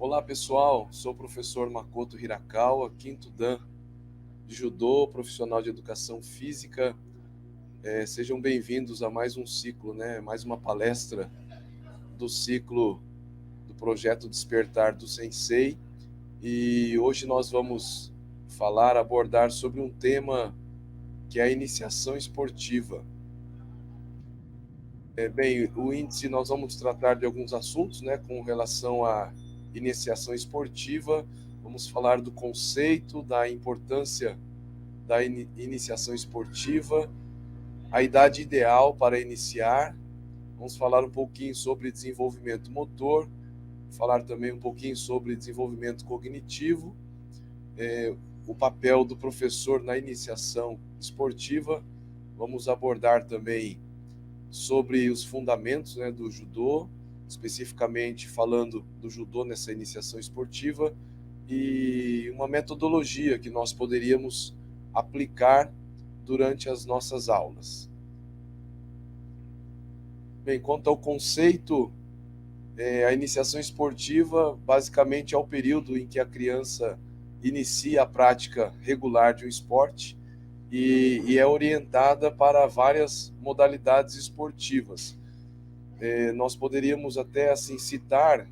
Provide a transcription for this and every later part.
Olá pessoal, sou o professor Makoto Hirakawa, quinto Dan de Judô, profissional de educação física. Sejam bem-vindos a mais um ciclo, mais uma palestra do ciclo do projeto Despertar do Sensei. E hoje nós vamos abordar sobre um tema que é a iniciação esportiva. O índice nós vamos tratar de alguns assuntos, com relação à iniciação esportiva. Vamos falar do conceito, da importância da iniciação esportiva, a idade ideal para iniciar. Vamos falar um pouquinho sobre desenvolvimento motor, falar também um pouquinho sobre desenvolvimento cognitivo, o papel do professor na iniciação esportiva. Vamos abordar também sobre os fundamentos, do judô, especificamente falando do judô nessa iniciação esportiva, e uma metodologia que nós poderíamos aplicar durante as nossas aulas. Bem, quanto ao conceito, a iniciação esportiva basicamente é o período em que a criança inicia a prática regular de um esporte e é orientada para várias modalidades esportivas. Nós poderíamos até assim citar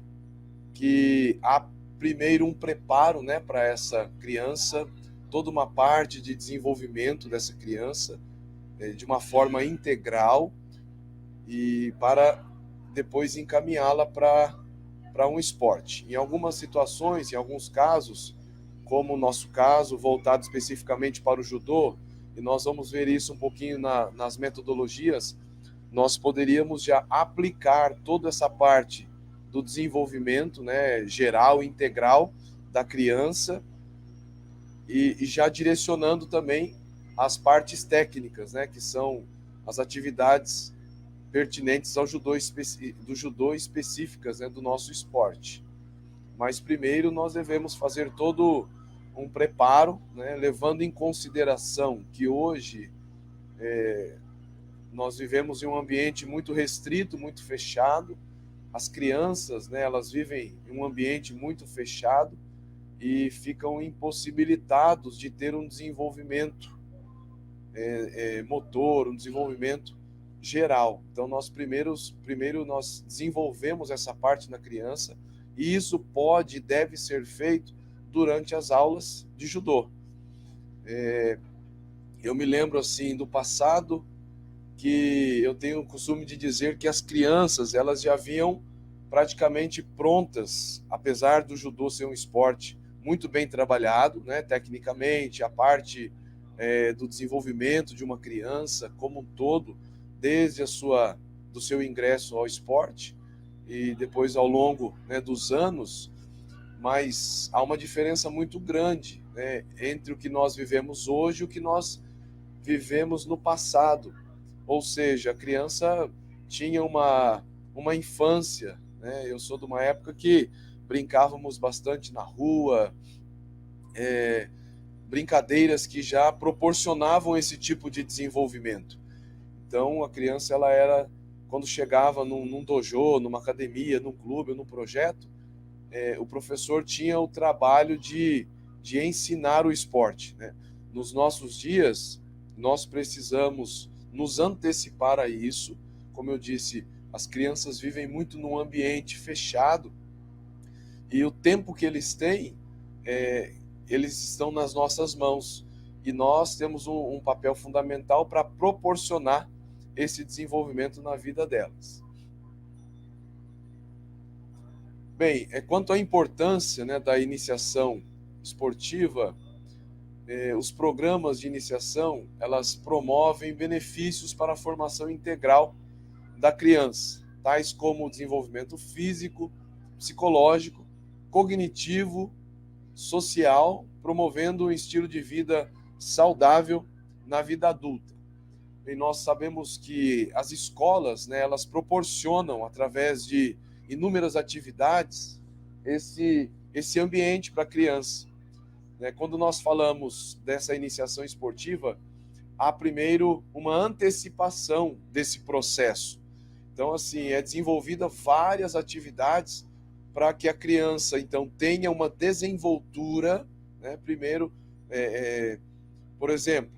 que há primeiro um preparo, para essa criança, toda uma parte de desenvolvimento dessa criança, de uma forma integral, e para depois encaminhá-la para um esporte. Em algumas situações, em alguns casos, como o nosso caso, voltado especificamente para o judô, e nós vamos ver isso um pouquinho nas metodologias, nós poderíamos já aplicar toda essa parte do desenvolvimento, geral, integral da criança, e já direcionando também as partes técnicas, que são as atividades pertinentes ao judô, do judô específicas, do nosso esporte. Mas primeiro nós devemos fazer todo um preparo, levando em consideração que hoje nós vivemos em um ambiente muito restrito, muito fechado. As crianças, elas vivem em um ambiente muito fechado e ficam impossibilitados de ter um desenvolvimento motor, um desenvolvimento geral. Então primeiro nós desenvolvemos essa parte na criança, e isso pode e deve ser feito durante as aulas de judô. Eu me lembro assim do passado, que eu tenho o costume de dizer que as crianças, elas já vinham praticamente prontas, apesar do judô ser um esporte muito bem trabalhado, tecnicamente, a parte do desenvolvimento de uma criança como um todo, desde do seu ingresso ao esporte e depois ao longo dos anos. Mas há uma diferença muito grande, entre o que nós vivemos hoje e o que nós vivemos no passado. Ou seja, a criança tinha uma infância, Eu sou de uma época que brincávamos bastante na rua, brincadeiras que já proporcionavam esse tipo de desenvolvimento. Então, a criança, ela era, quando chegava num dojo, numa academia, num clube, num projeto, o professor tinha o trabalho de ensinar o esporte, Nos nossos dias, nós precisamos nos antecipar a isso. Como eu disse, as crianças vivem muito num ambiente fechado, e o tempo que eles têm, eles estão nas nossas mãos, e nós temos um papel fundamental para proporcionar esse desenvolvimento na vida delas. Bem, quanto à importância, da iniciação esportiva, os programas de iniciação, elas promovem benefícios para a formação integral da criança, tais como o desenvolvimento físico, psicológico, cognitivo, social, promovendo um estilo de vida saudável na vida adulta. E nós sabemos que as escolas, elas proporcionam, através de inúmeras atividades, esse ambiente para a criança. Quando nós falamos dessa iniciação esportiva, há primeiro uma antecipação desse processo. Então, assim, é desenvolvida várias atividades para que a criança, então, tenha uma desenvoltura, né? Primeiro, por exemplo,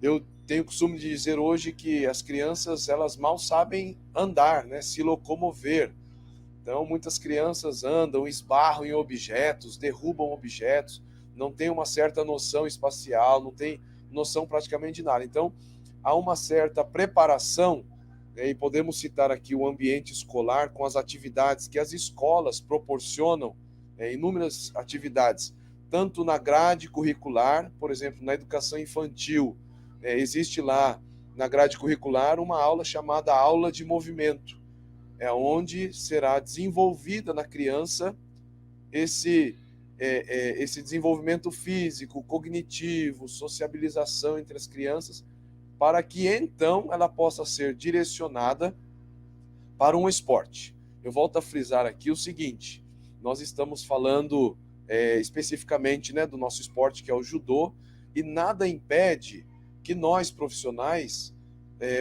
eu tenho o costume de dizer hoje que as crianças, elas mal sabem andar, né? Se locomover. Então, muitas crianças andam, esbarram em objetos, derrubam objetos, não tem uma certa noção espacial, não tem noção praticamente de nada. Então, há uma certa preparação, né, e podemos citar aqui o ambiente escolar com as atividades que as escolas proporcionam, inúmeras atividades, tanto na grade curricular, por exemplo, na educação infantil, existe lá na grade curricular uma aula chamada aula de movimento, onde será desenvolvida na criança esse desenvolvimento físico, cognitivo, sociabilização entre as crianças, para que então ela possa ser direcionada para um esporte. Eu volto a frisar aqui o seguinte: nós estamos falando especificamente, né, do nosso esporte, que é o judô, e nada impede que nós, profissionais,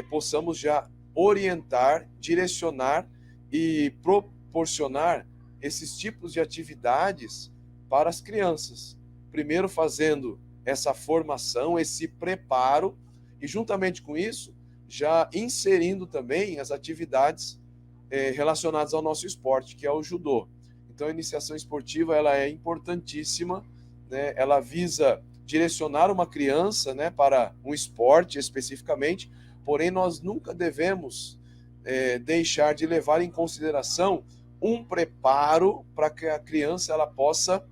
possamos já orientar, direcionar e proporcionar esses tipos de atividades para as crianças. Primeiro fazendo essa formação, esse preparo, e juntamente com isso, já inserindo também as atividades relacionadas ao nosso esporte, que é o judô. Então a iniciação esportiva, ela é importantíssima, né? Ela visa direcionar uma criança, né, para um esporte especificamente, porém nós nunca devemos deixar de levar em consideração um preparo para que a criança ela possa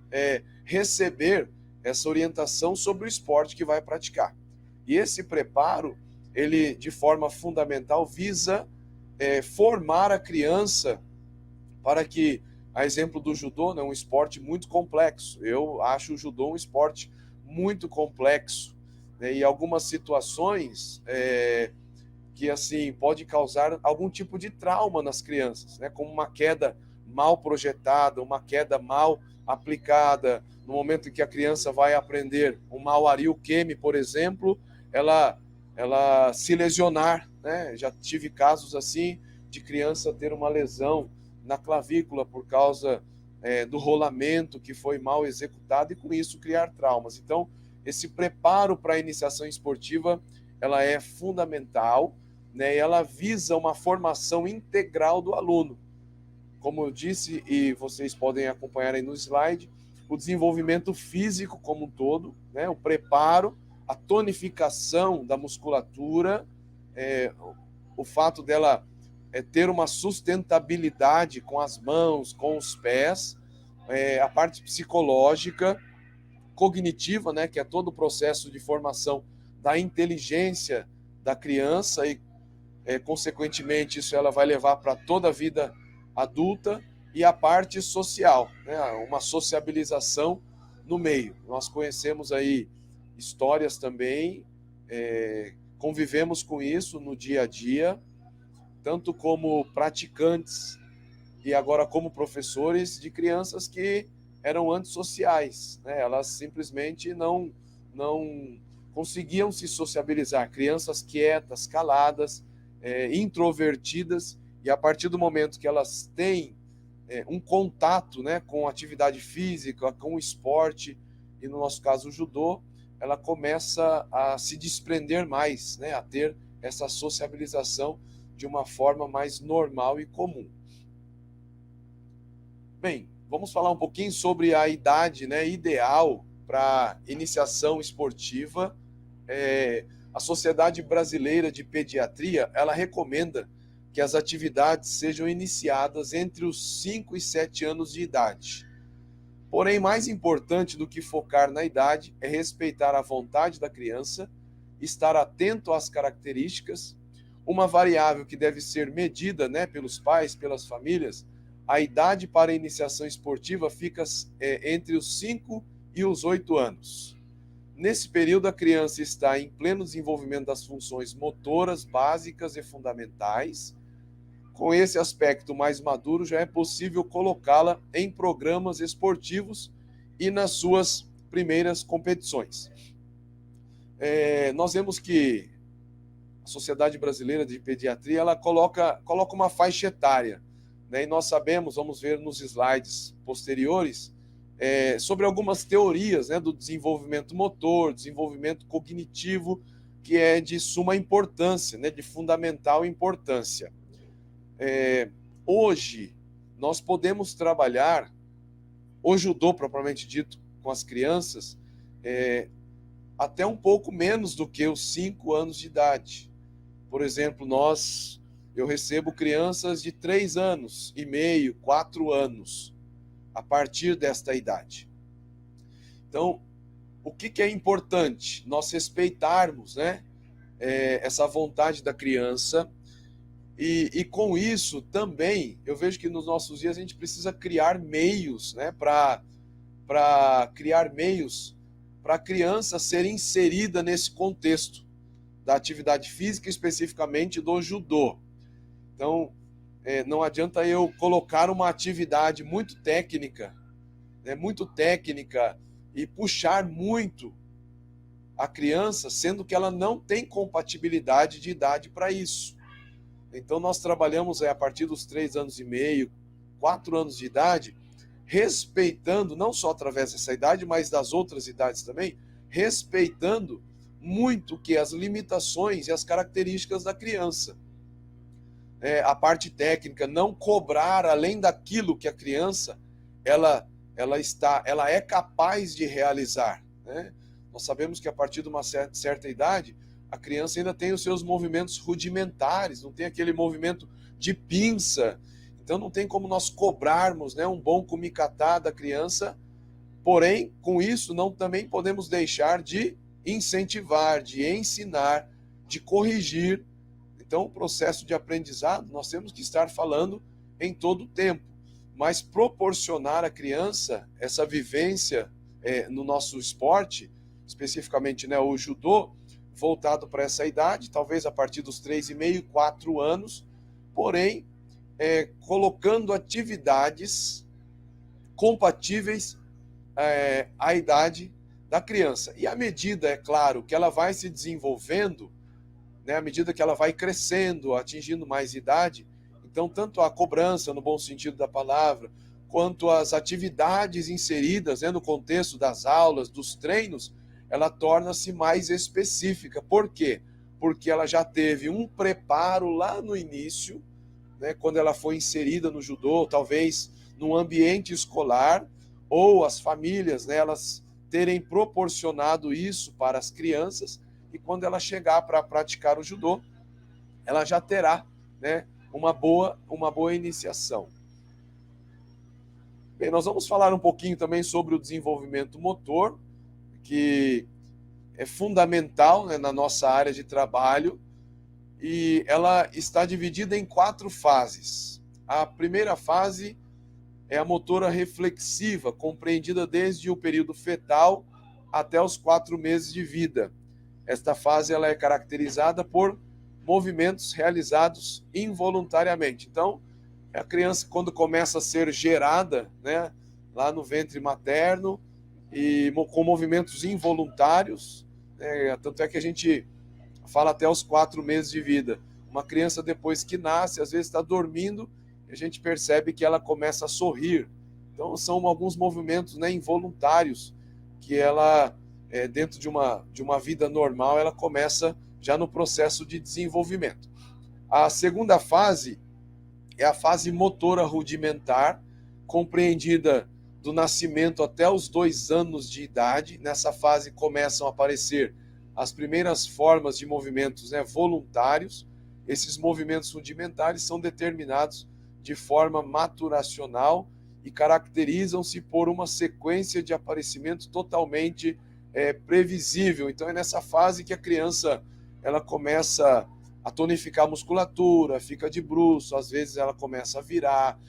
receber essa orientação sobre o esporte que vai praticar. E esse preparo, ele de forma fundamental visa formar a criança para que, a exemplo do judô, né, um esporte muito complexo. Eu acho o judô um esporte muito complexo, né, e algumas situações que assim pode causar algum tipo de trauma nas crianças, né, como uma queda mal projetada, uma queda mal aplicada. No momento em que a criança vai aprender uma Wariukemi, por exemplo, ela se lesionar, né? Já tive casos assim de criança ter uma lesão na clavícula por causa do rolamento que foi mal executado, e com isso criar traumas. Então, esse preparo para a iniciação esportiva, ela é fundamental, né? E ela visa uma formação integral do aluno. Como eu disse, e vocês podem acompanhar aí no slide, o desenvolvimento físico como um todo, né? O preparo, a tonificação da musculatura, o fato dela ter uma sustentabilidade com as mãos, com os pés, a parte psicológica, cognitiva, né, que é todo o processo de formação da inteligência da criança e, consequentemente, isso ela vai levar para toda a vida adulta, e a parte social, né, uma sociabilização no meio. Nós conhecemos aí histórias também, convivemos com isso no dia a dia, tanto como praticantes e agora como professores de crianças que eram antissociais, né? Elas simplesmente não conseguiam se sociabilizar, crianças quietas, caladas, introvertidas, e a partir do momento que elas têm um contato, né, com atividade física, com o esporte, e no nosso caso o judô, ela começa a se desprender mais, né, a ter essa sociabilização de uma forma mais normal e comum. Bem, vamos falar um pouquinho sobre a idade, né, ideal para iniciação esportiva. A Sociedade Brasileira de Pediatria, ela recomenda que as atividades sejam iniciadas entre os 5 e 7 anos de idade. Porém, mais importante do que focar na idade é respeitar a vontade da criança, estar atento às características. Uma variável que deve ser medida, né, pelos pais, pelas famílias, a idade para a iniciação esportiva fica entre os 5 e os 8 anos. Nesse período, a criança está em pleno desenvolvimento das funções motoras básicas e fundamentais. Com esse aspecto mais maduro, já é possível colocá-la em programas esportivos e nas suas primeiras competições. Nós vemos que a Sociedade Brasileira de Pediatria ela coloca uma faixa etária, né? E nós sabemos, vamos ver nos slides posteriores, sobre algumas teorias, né, do desenvolvimento motor, desenvolvimento cognitivo, que é de suma importância, né, de fundamental importância. Hoje, nós podemos trabalhar o judô, propriamente dito, com as crianças, até um pouco menos do que os 5 anos de idade. Por exemplo, eu recebo crianças de 3 anos e meio, 4 anos, a partir desta idade. Então, o que é importante? Nós respeitarmos, né, essa vontade da criança, e com isso também, eu vejo que nos nossos dias a gente precisa criar meios, né, para criar meios para a criança ser inserida nesse contexto da atividade física, especificamente do judô. Então, não adianta eu colocar uma atividade muito técnica, né, e puxar muito a criança, sendo que ela não tem compatibilidade de idade para isso. Então, nós trabalhamos a partir dos 3 anos e meio, 4 anos de idade, respeitando, não só através dessa idade, mas das outras idades também, respeitando muito que as limitações e as características da criança. A parte técnica, não cobrar além daquilo que a criança ela é capaz de realizar, né? Nós sabemos que a partir de uma certa idade, a criança ainda tem os seus movimentos rudimentares, não tem aquele movimento de pinça. Então não tem como nós cobrarmos, né, um bom kumikata da criança, porém, com isso, não também podemos deixar de incentivar, de ensinar, de corrigir. Então, o processo de aprendizado, nós temos que estar falando em todo o tempo, mas proporcionar à criança essa vivência no nosso esporte, especificamente, né, o judô, voltado para essa idade, talvez a partir dos 3,5, 4 anos, porém, colocando atividades compatíveis à idade da criança. E à medida, é claro, que ela vai se desenvolvendo, né, à medida que ela vai crescendo, atingindo mais idade, então tanto a cobrança, no bom sentido da palavra, quanto as atividades inseridas, né, no contexto das aulas, dos treinos, ela torna-se mais específica. Por quê? Porque ela já teve um preparo lá no início, né, quando ela foi inserida no judô, talvez num ambiente escolar, ou as famílias, né, elas terem proporcionado isso para as crianças, e quando ela chegar para praticar o judô, ela já terá, né, uma boa iniciação. Bem, nós vamos falar um pouquinho também sobre o desenvolvimento motor, que é fundamental, né, na nossa área de trabalho, e ela está dividida em 4 fases. A primeira fase é a motora reflexiva, compreendida desde o período fetal até os 4 meses de vida. Esta fase ela é caracterizada por movimentos realizados involuntariamente. Então, a criança, quando começa a ser gerada, né, lá no ventre materno, e com movimentos involuntários, tanto é que a gente fala até os 4 meses de vida. Uma criança, depois que nasce, às vezes está dormindo, a gente percebe que ela começa a sorrir. Então, são alguns movimentos, né, involuntários, que ela, dentro de uma vida normal, ela começa já no processo de desenvolvimento. A segunda fase é a fase motora rudimentar, compreendida do nascimento até os 2 anos de idade. Nessa fase começam a aparecer as primeiras formas de movimentos, né, voluntários. Esses movimentos rudimentares são determinados de forma maturacional e caracterizam-se por uma sequência de aparecimento totalmente previsível. Então é nessa fase que a criança ela começa a tonificar a musculatura, fica de bruço, às vezes ela começa a virar,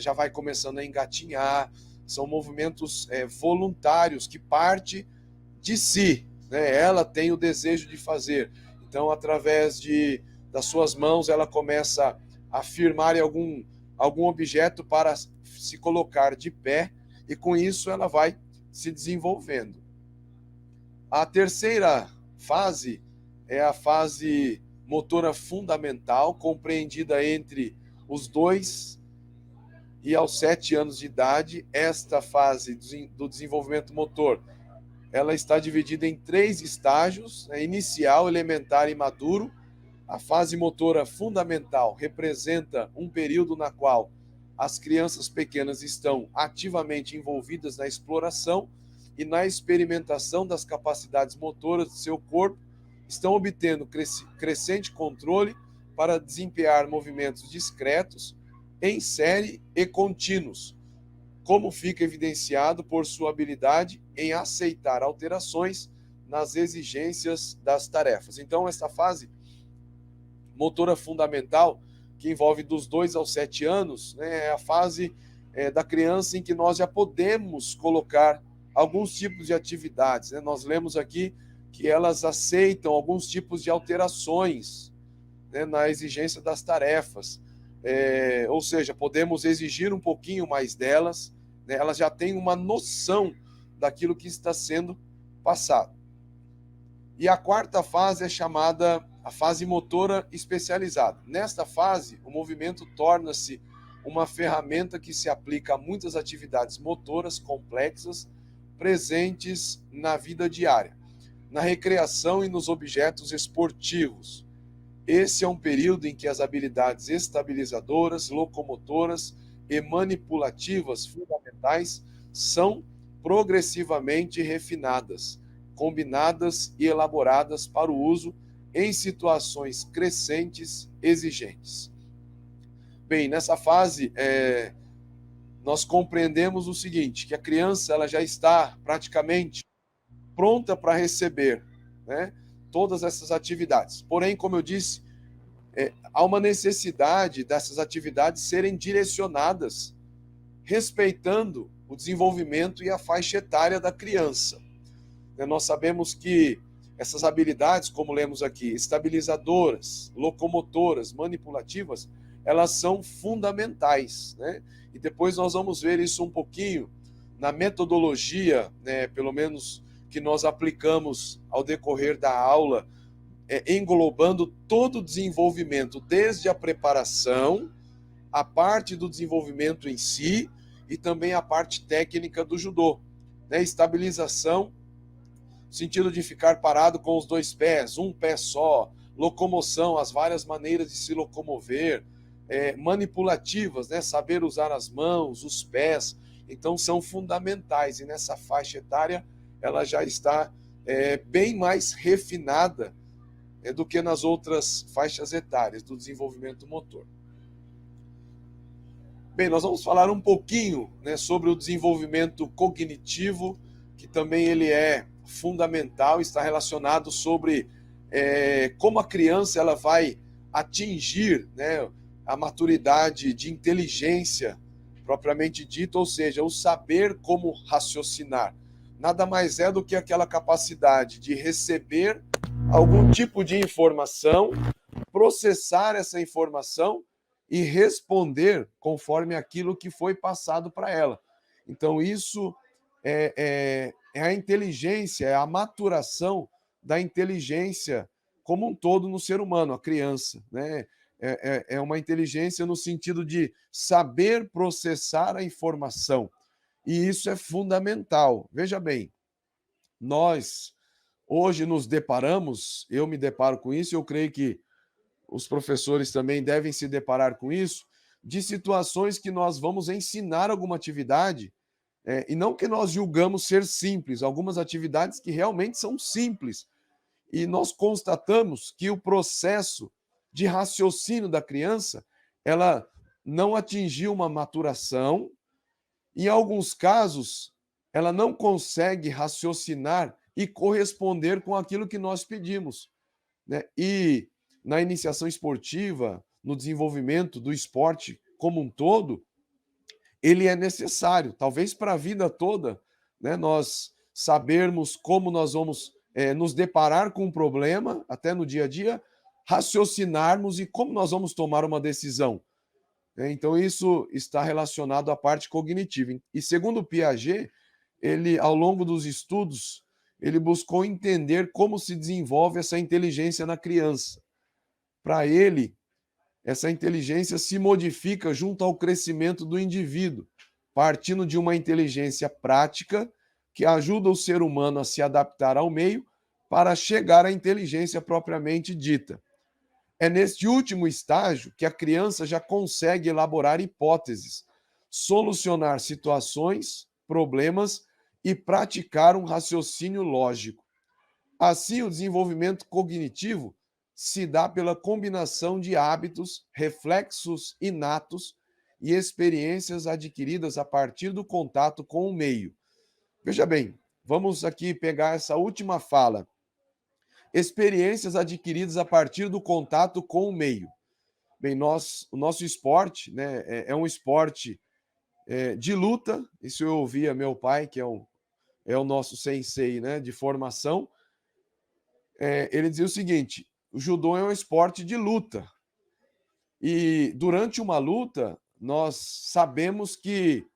já vai começando a engatinhar. São movimentos voluntários que parte de si, né? Ela tem o desejo de fazer. Então, através das suas mãos, ela começa a firmar em algum objeto para se colocar de pé, e com isso ela vai se desenvolvendo. A terceira fase é a fase motora fundamental, compreendida entre os 2 e aos 7 anos de idade, esta fase do desenvolvimento motor, ela está dividida em 3 estágios, né? Inicial, elementar e maduro. A fase motora fundamental representa um período na qual as crianças pequenas estão ativamente envolvidas na exploração e na experimentação das capacidades motoras de seu corpo, estão obtendo crescente controle para desempenhar movimentos discretos, em série e contínuos, como fica evidenciado por sua habilidade em aceitar alterações nas exigências das tarefas. Então, esta fase motora fundamental, que envolve dos 2 aos 7 anos, né, é a fase da criança em que nós já podemos colocar alguns tipos de atividades, né? Nós lemos aqui que elas aceitam alguns tipos de alterações, né, na exigência das tarefas, ou seja, podemos exigir um pouquinho mais delas, né? Elas já têm uma noção daquilo que está sendo passado. E a quarta fase é chamada a fase motora especializada. Nesta fase, o movimento torna-se uma ferramenta que se aplica a muitas atividades motoras complexas presentes na vida diária, na recreação e nos objetos esportivos. Esse é um período em que as habilidades estabilizadoras, locomotoras e manipulativas fundamentais são progressivamente refinadas, combinadas e elaboradas para o uso em situações crescentes exigentes. Bem, nessa fase, nós compreendemos o seguinte, que a criança ela já está praticamente pronta para receber, né, todas essas atividades. Porém, como eu disse, há uma necessidade dessas atividades serem direcionadas, respeitando o desenvolvimento e a faixa etária da criança. Nós sabemos que essas habilidades, como lemos aqui, estabilizadoras, locomotoras, manipulativas, elas são fundamentais, né? E depois nós vamos ver isso um pouquinho na metodologia, né, pelo menos que nós aplicamos ao decorrer da aula, englobando todo o desenvolvimento, desde a preparação, a parte do desenvolvimento em si e também a parte técnica do judô, né? Estabilização, sentido de ficar parado com os 2 pés, um pé só, locomoção, as várias maneiras de se locomover, manipulativas, né? Saber usar as mãos, os pés, então são fundamentais, e nessa faixa etária ela já está bem mais refinada do que nas outras faixas etárias do desenvolvimento motor. Bem, nós vamos falar um pouquinho, né, sobre o desenvolvimento cognitivo, que também ele é fundamental, está relacionado sobre como a criança ela vai atingir, né, a maturidade de inteligência propriamente dita, ou seja, o saber como raciocinar. Nada mais é do que aquela capacidade de receber algum tipo de informação, processar essa informação e responder conforme aquilo que foi passado para ela. Então, isso é a inteligência, é a maturação da inteligência como um todo no ser humano, a criança, né? É uma inteligência no sentido de saber processar a informação. E isso é fundamental. Veja bem, nós hoje nos deparamos, eu me deparo com isso, eu creio que os professores também devem se deparar com isso, de situações que nós vamos ensinar alguma atividade, e não que nós julgamos ser simples, algumas atividades que realmente são simples, e nós constatamos que o processo de raciocínio da criança, ela não atingiu uma maturação, e em alguns casos, ela não consegue raciocinar e corresponder com aquilo que nós pedimos, né? E na iniciação esportiva, no desenvolvimento do esporte como um todo, ele é necessário, talvez para a vida toda, né, nós sabermos como nós vamos nos deparar com um problema, até no dia a dia, raciocinarmos e como nós vamos tomar uma decisão. Então, isso está relacionado à parte cognitiva. E segundo Piaget, ele, ao longo dos estudos, ele buscou entender como se desenvolve essa inteligência na criança. Para ele, essa inteligência se modifica junto ao crescimento do indivíduo, partindo de uma inteligência prática que ajuda o ser humano a se adaptar ao meio para chegar à inteligência propriamente dita. É neste último estágio que a criança já consegue elaborar hipóteses, solucionar situações, problemas e praticar um raciocínio lógico. Assim, o desenvolvimento cognitivo se dá pela combinação de hábitos, reflexos inatos e experiências adquiridas a partir do contato com o meio. Veja bem, vamos aqui pegar essa última fala. Experiências adquiridas a partir do contato com o meio. Bem, o nosso esporte, né, é um esporte de luta. Isso eu ouvia meu pai, que é o nosso sensei, né, de formação. Ele dizia o seguinte: o judô é um esporte de luta. E durante uma luta, nós sabemos que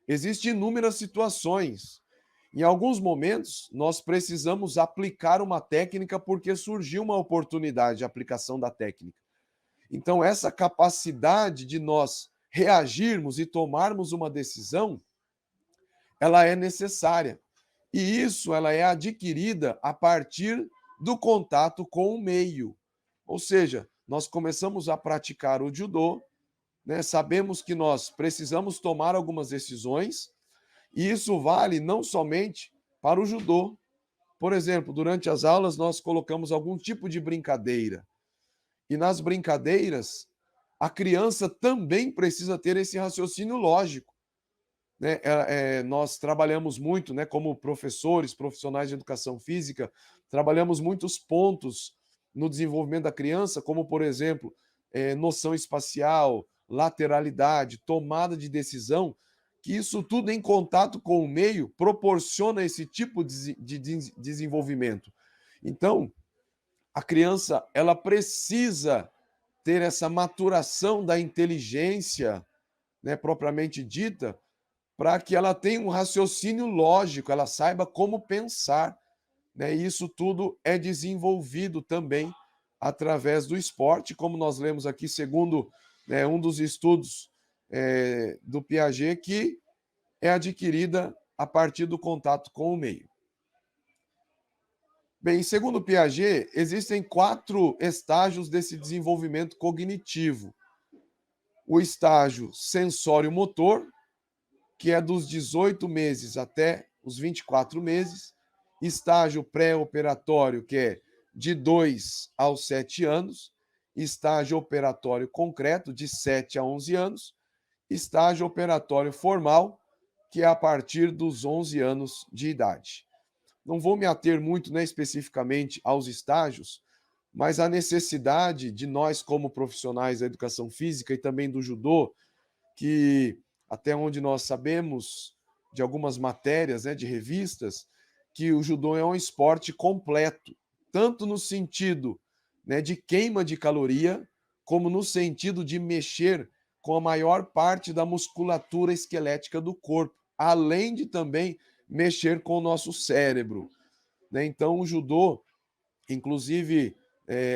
existem inúmeras situações. Em alguns momentos, nós precisamos aplicar uma técnica porque surgiu uma oportunidade de aplicação da técnica. Então, essa capacidade de nós reagirmos e tomarmos uma decisão, ela é necessária. E isso ela é adquirida a partir do contato com o meio. Ou seja, nós começamos a praticar o judô, né? Sabemos que nós precisamos tomar algumas decisões, e isso vale não somente para o judô. Por exemplo, durante as aulas nós colocamos algum tipo de brincadeira. E nas brincadeiras, a criança também precisa ter esse raciocínio lógico, né? Nós trabalhamos muito, né, como professores, profissionais de educação física, trabalhamos muitos pontos no desenvolvimento da criança, como, por exemplo, noção espacial, lateralidade, tomada de decisão, que isso tudo em contato com o meio proporciona esse tipo de desenvolvimento. Então, a criança ela precisa ter essa maturação da inteligência, né, propriamente dita, para que ela tenha um raciocínio lógico, ela saiba como pensar, né? E isso tudo é desenvolvido também através do esporte, como nós lemos aqui, segundo, né, um dos estudos do Piaget, que é adquirida a partir do contato com o meio. Bem, segundo Piaget, existem 4 estágios desse desenvolvimento cognitivo. O estágio sensório-motor, que é dos 18 meses até os 24 meses. Estágio pré-operatório, que é de 2 aos 7 anos. Estágio operatório concreto, de 7 a 11 anos. Estágio operatório formal, que é a partir dos 11 anos de idade. Não vou me ater muito, né, especificamente aos estágios, mas a necessidade de nós, como profissionais da educação física e também do judô, que até onde nós sabemos de algumas matérias, né, de revistas, que o judô é um esporte completo, tanto no sentido, né, de queima de caloria, como no sentido de mexer com a maior parte da musculatura esquelética do corpo, além de também mexer com o nosso cérebro, né? Então, o judô, inclusive,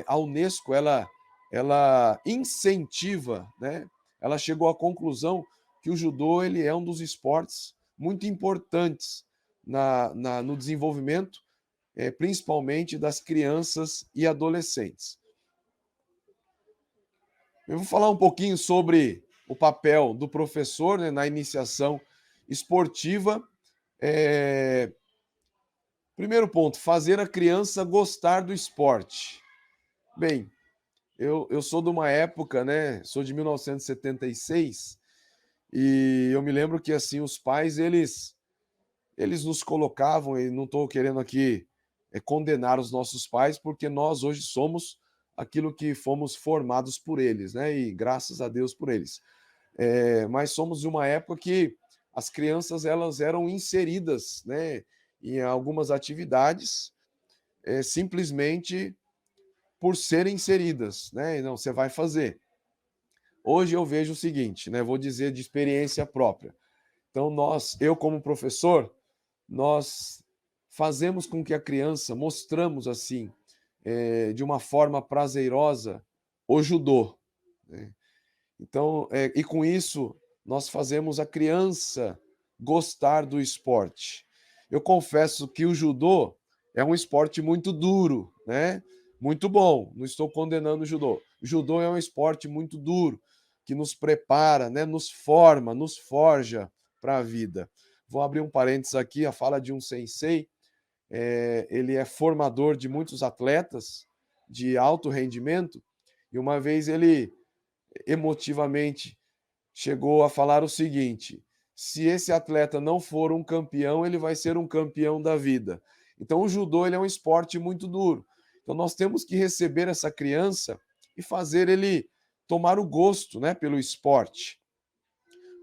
a Unesco, ela incentiva, né? Ela chegou à conclusão que o judô ele é um dos esportes muito importantes no desenvolvimento, principalmente das crianças e adolescentes. Eu vou falar um pouquinho sobre o papel do professor, né, na iniciação esportiva. Primeiro ponto, fazer a criança gostar do esporte. Bem, eu sou de uma época, né? Sou de 1976 e eu me lembro que assim os pais eles nos colocavam, e não estou querendo aqui condenar os nossos pais, porque nós hoje somos aquilo que fomos formados por eles, né? E graças a Deus por eles. Mas somos de uma época que as crianças elas eram inseridas, né, em algumas atividades simplesmente por serem inseridas, né? Não, você vai fazer. Hoje eu vejo o seguinte, né? Vou dizer de experiência própria. Então eu como professor, nós fazemos com que a criança, mostramos assim, de uma forma prazerosa, o judô, né? Então, e com isso, nós fazemos a criança gostar do esporte. Eu confesso que o judô é um esporte muito duro, né? Muito bom, não estou condenando o judô. O judô é um esporte muito duro, que nos prepara, né? Nos forma, nos forja para a vida. Vou abrir um parênteses aqui, a fala de um sensei. Ele é formador de muitos atletas de alto rendimento, e uma vez ele emotivamente chegou a falar o seguinte: se esse atleta não for um campeão, ele vai ser um campeão da vida. Então, o judô ele é um esporte muito duro. Então, nós temos que receber essa criança e fazer ele tomar o gosto, né, pelo esporte.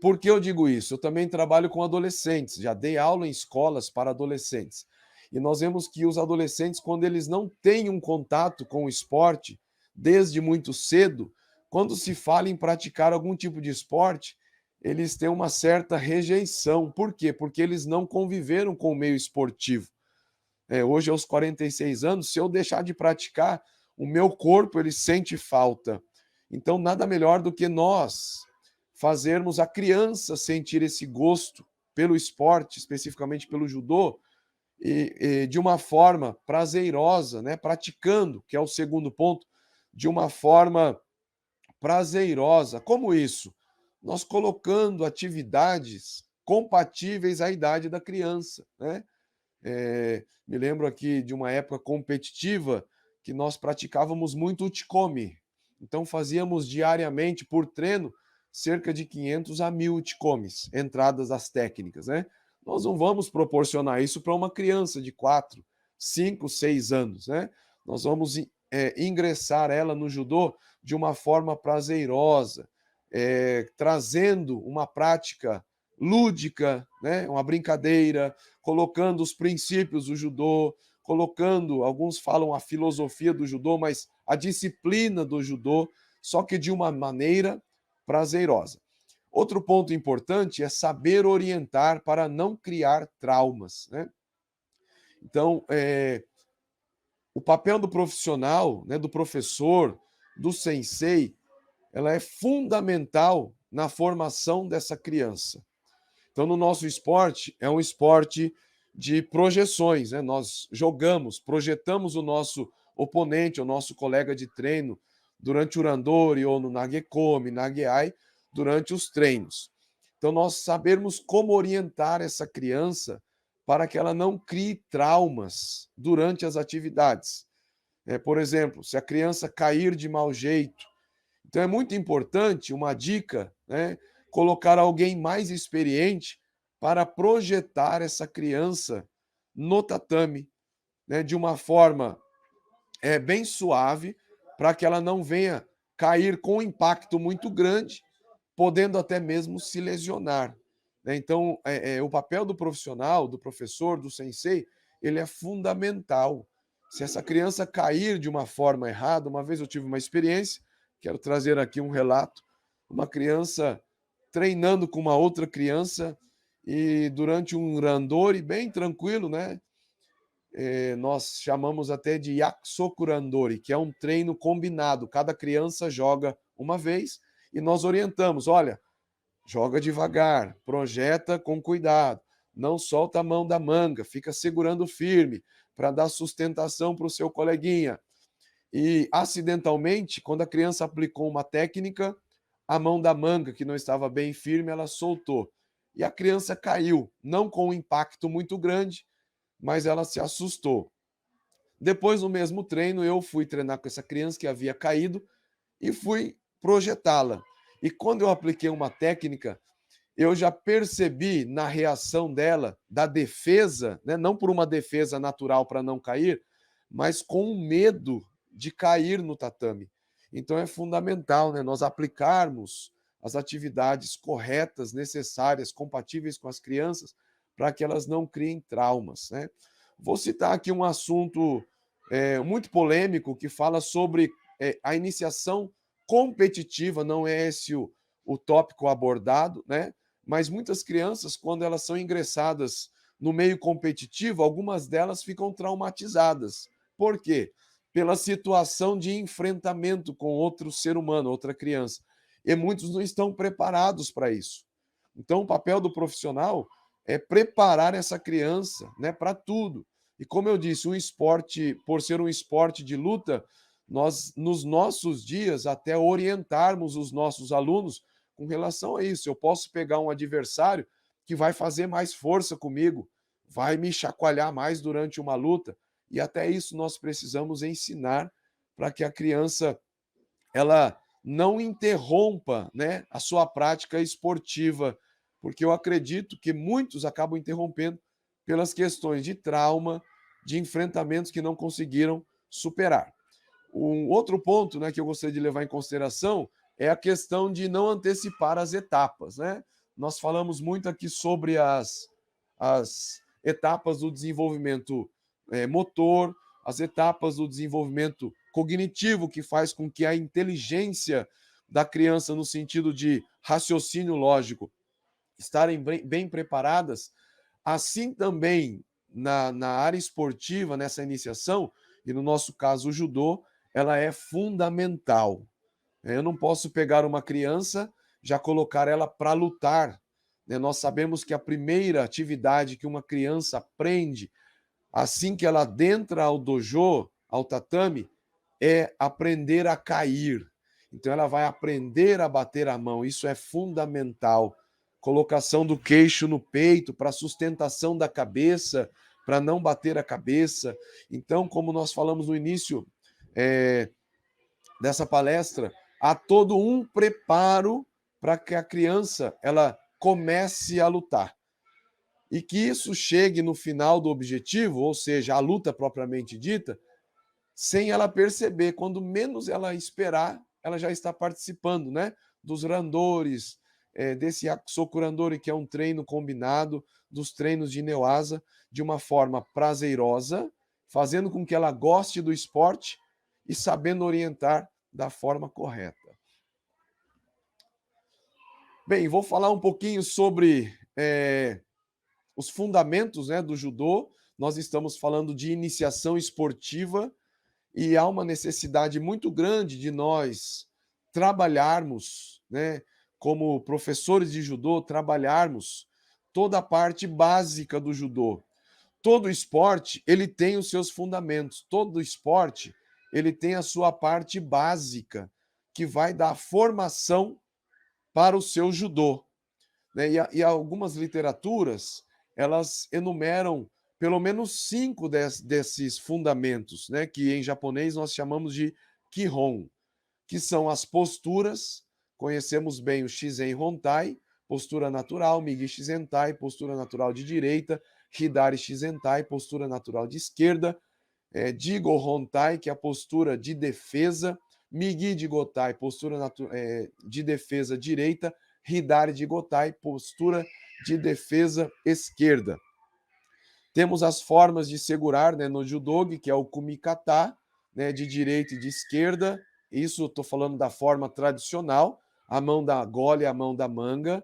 Por que eu digo isso? Eu também trabalho com adolescentes, já dei aula em escolas para adolescentes. E nós vemos que os adolescentes, quando eles não têm um contato com o esporte desde muito cedo, quando se fala em praticar algum tipo de esporte, eles têm uma certa rejeição. Por quê? Porque eles não conviveram com o meio esportivo. Hoje, aos 46 anos, se eu deixar de praticar, o meu corpo ele sente falta. Então, nada melhor do que nós fazermos a criança sentir esse gosto pelo esporte, especificamente pelo judô, e de uma forma prazerosa, né? Praticando, que é o segundo ponto, de uma forma prazerosa. Como isso? Nós colocando atividades compatíveis à idade da criança, né? Me lembro aqui de uma época competitiva que nós praticávamos muito Uchikomi. Então fazíamos diariamente por treino cerca de 500 a 1.000 Uchikomis, entradas às técnicas, né? Nós não vamos proporcionar isso para uma criança de 4, 5, 6 anos, né? Nós vamos ingressar ela no judô de uma forma prazerosa, trazendo uma prática lúdica, né? Uma brincadeira, colocando os princípios do judô, colocando, alguns falam a filosofia do judô, mas a disciplina do judô, só que de uma maneira prazerosa. Outro ponto importante é saber orientar para não criar traumas, né? Então, o papel do profissional, né, do professor, do sensei, ela é fundamental na formação dessa criança. Então, no nosso esporte, é um esporte de projeções, né? Nós jogamos, projetamos o nosso oponente, o nosso colega de treino, durante o randori ou no nagekomi, nageai, durante os treinos. Então, nós sabermos como orientar essa criança para que ela não crie traumas durante as atividades. Por exemplo, se a criança cair de mau jeito, então é muito importante, uma dica, né, colocar alguém mais experiente para projetar essa criança no tatame, né, de uma forma bem suave, para que ela não venha cair com um impacto muito grande, podendo até mesmo se lesionar, né? Então, o papel do profissional, do professor, do sensei, ele é fundamental. Se essa criança cair de uma forma errada, uma vez eu tive uma experiência, quero trazer aqui um relato, uma criança treinando com uma outra criança e durante um randori bem tranquilo, né? Nós chamamos até de yakusoku randori, que é um treino combinado. Cada criança joga uma vez e nós orientamos, olha, joga devagar, projeta com cuidado, não solta a mão da manga, fica segurando firme para dar sustentação para o seu coleguinha. E acidentalmente, quando a criança aplicou uma técnica, a mão da manga, que não estava bem firme, ela soltou. E a criança caiu, não com um impacto muito grande, mas ela se assustou. Depois, no mesmo treino, eu fui treinar com essa criança que havia caído e fui projetá-la. E quando eu apliquei uma técnica, eu já percebi na reação dela, da defesa, né, não por uma defesa natural para não cair, mas com um medo de cair no tatame. Então é fundamental, né, nós aplicarmos as atividades corretas, necessárias, compatíveis com as crianças, para que elas não criem traumas, né? Vou citar aqui um assunto muito polêmico que fala sobre a iniciação competitiva, não é esse o tópico abordado, né? Mas muitas crianças, quando elas são ingressadas no meio competitivo, algumas delas ficam traumatizadas. Por quê? pela situação de enfrentamento com outro ser humano, outra criança. E muitos não estão preparados para isso. Então, o papel do profissional é preparar essa criança, né, para tudo. E como eu disse, um esporte, por ser um esporte de luta, nós, nos nossos dias, até orientarmos os nossos alunos com relação a isso. Eu posso pegar um adversário que vai fazer mais força comigo, vai me chacoalhar mais durante uma luta, e até isso nós precisamos ensinar para que a criança ela não interrompa, né, a sua prática esportiva, porque eu acredito que muitos acabam interrompendo pelas questões de trauma, de enfrentamentos que não conseguiram superar. Um outro ponto, né, que eu gostaria de levar em consideração é a questão de não antecipar as etapas, né? Nós falamos muito aqui sobre as etapas do desenvolvimento motor, as etapas do desenvolvimento cognitivo, que faz com que a inteligência da criança, no sentido de raciocínio lógico, estarem bem preparadas. Assim também na área esportiva, nessa iniciação, e no nosso caso o judô, ela é fundamental. Eu não posso pegar uma criança, já colocar ela para lutar. Nós sabemos que a primeira atividade que uma criança aprende assim que ela adentra ao dojo, ao tatame, é aprender a cair. Então ela vai aprender a bater a mão, isso é fundamental. Colocação do queixo no peito para sustentação da cabeça, para não bater a cabeça. Então, como nós falamos no início dessa palestra, há todo um preparo para que a criança ela comece a lutar. E que isso chegue no final do objetivo, ou seja, a luta propriamente dita, sem ela perceber. Quando menos ela esperar, ela já está participando, né? Dos randores, desse Yakusoku Randori, que é um treino combinado, dos treinos de Neoasa, de uma forma prazerosa, fazendo com que ela goste do esporte e sabendo orientar da forma correta. Bem, vou falar um pouquinho sobre os fundamentos, né, do judô. Nós estamos falando de iniciação esportiva e há uma necessidade muito grande de nós trabalharmos, né, como professores de judô, trabalharmos toda a parte básica do judô. Todo esporte, ele tem os seus fundamentos. Todo esporte, ele tem a sua parte básica, que vai dar formação para o seu judô. Né? E algumas literaturas, elas enumeram pelo menos 5 desses fundamentos, né? Que em japonês nós chamamos de Kihon, que são as posturas. Conhecemos bem o Shizen Hontai, postura natural, Migi Shizentai, postura natural de direita, Hidari Shizentai, postura natural de esquerda, Jigo Hontai, que é a postura de defesa, Migi de Gotai, postura de defesa direita, Hidari de Gotai, postura de defesa esquerda. Temos as formas de segurar, né, no judogi, que é o kumikata, né, de direita e de esquerda. Isso estou falando da forma tradicional, a mão da gola e a mão da manga.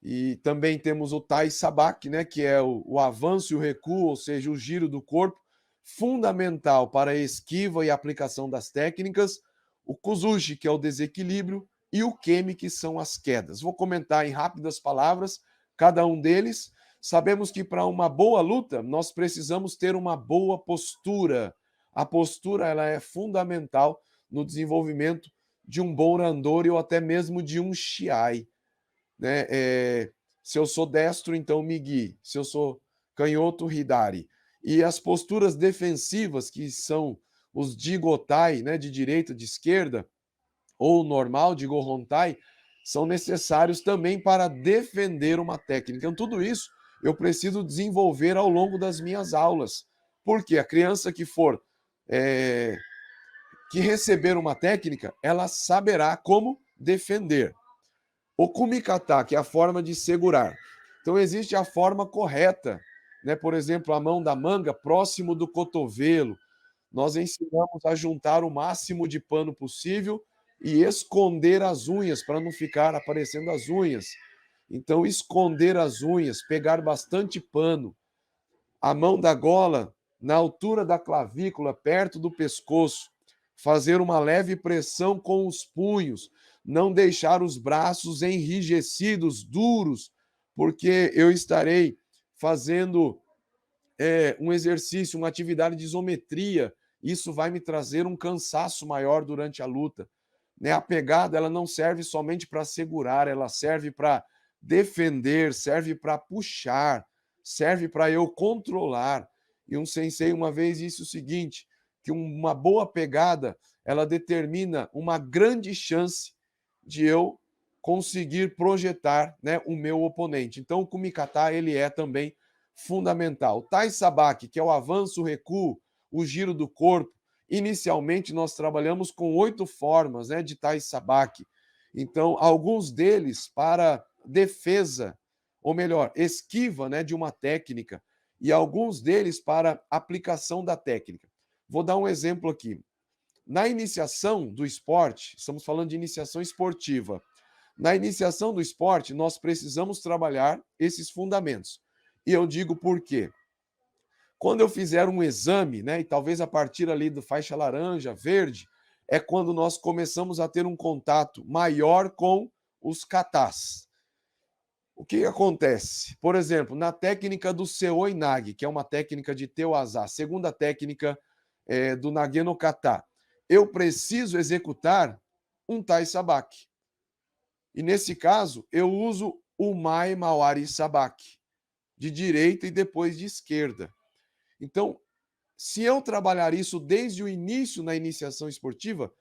E também temos o tai sabaki, né, que é o avanço e o recuo, ou seja, o giro do corpo, fundamental para a esquiva e aplicação das técnicas. O kuzushi, que é o desequilíbrio, e o kemi, que são as quedas. Vou comentar em rápidas palavras cada um deles. Sabemos que para uma boa luta, nós precisamos ter uma boa postura. A postura ela é fundamental no desenvolvimento de um bom randori ou até mesmo de um shiai. Né? Se eu sou destro, então Migi. Se eu sou canhoto, Hidari. E as posturas defensivas, que são os Jigotai, né, de direita, de esquerda, ou normal, de Gohontai, são necessários também para defender uma técnica. Então, tudo isso eu preciso desenvolver ao longo das minhas aulas. Porque a criança que for que receber uma técnica, ela saberá como defender. O kumikata, que é a forma de segurar. Então, existe a forma correta, né? Por exemplo, a mão da manga próximo do cotovelo. Nós ensinamos a juntar o máximo de pano possível e esconder as unhas para não ficar aparecendo as unhas. Então, esconder as unhas, pegar bastante pano. A mão da gola, na altura da clavícula, perto do pescoço, fazer uma leve pressão com os punhos, não deixar os braços enrijecidos, duros, porque eu estarei fazendo um exercício, uma atividade de isometria. Isso vai me trazer um cansaço maior durante a luta. Né? A pegada ela não serve somente para segurar, ela serve para defender, serve para puxar, serve para eu controlar. E um sensei uma vez disse o seguinte, que uma boa pegada, ela determina uma grande chance de eu conseguir projetar, né, o meu oponente. Então, o kumikata, ele é também fundamental. O Tai Sabaki, que é o avanço, o recuo, o giro do corpo. Inicialmente, nós trabalhamos com 8 formas, né, de Tai Sabaki. Então, alguns deles para defesa, ou melhor, esquiva, né, de uma técnica, e alguns deles para aplicação da técnica. Vou dar um exemplo aqui. Na iniciação do esporte, estamos falando de iniciação esportiva. Na iniciação do esporte, nós precisamos trabalhar esses fundamentos. E eu digo por quê. Quando eu fizer um exame, né, e talvez a partir ali do faixa laranja, verde, é quando nós começamos a ter um contato maior com os katas. O que acontece? Por exemplo, na técnica do Seoi Nage, que é uma técnica de Teuazá, segunda técnica do Nage no Kata, eu preciso executar um Tai Sabaki. E nesse caso, eu uso o Mae Mawari Sabaki, de direita e depois de esquerda. Então, se eu trabalhar isso desde o início na iniciação esportiva,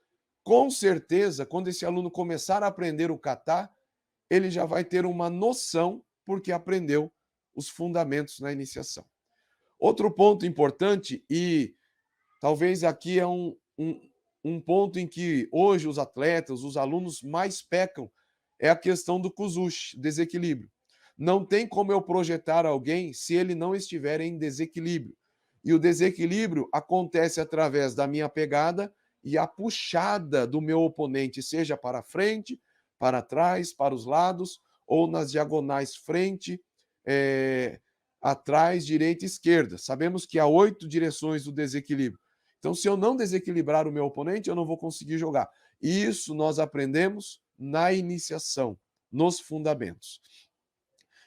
com certeza, quando esse aluno começar a aprender o kata, ele já vai ter uma noção porque aprendeu os fundamentos na iniciação. Outro ponto importante, e talvez aqui é um ponto em que hoje os atletas, os alunos mais pecam, é a questão do kuzushi, desequilíbrio. Não tem como eu projetar alguém se ele não estiver em desequilíbrio. E o desequilíbrio acontece através da minha pegada e a puxada do meu oponente, seja para frente, para trás, para os lados, ou nas diagonais frente, atrás, direita e esquerda. Sabemos que há 8 direções do desequilíbrio. Então, se eu não desequilibrar o meu oponente, eu não vou conseguir jogar. E isso nós aprendemos na iniciação, nos fundamentos.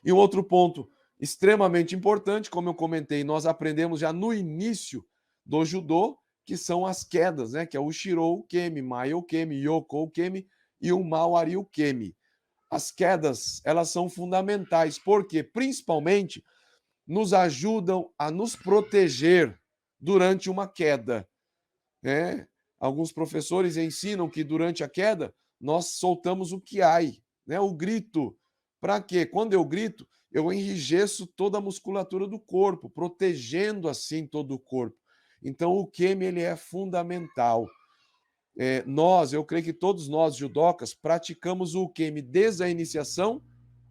E um outro ponto extremamente importante, como eu comentei, nós aprendemos já no início do judô, que são as quedas, né? Que é o Shirou Kemi, Maio Kemi, Yoko Kemi e o Mawari Kemi. As quedas, elas são fundamentais, porque principalmente nos ajudam a nos proteger durante uma queda. Né? Alguns professores ensinam que durante a queda nós soltamos o kiai, né? O grito. Para quê? Quando eu grito, eu enrijeço toda a musculatura do corpo, protegendo assim todo o corpo. Então o kemi ele é fundamental. Eu creio que todos nós judocas praticamos o kemi desde a iniciação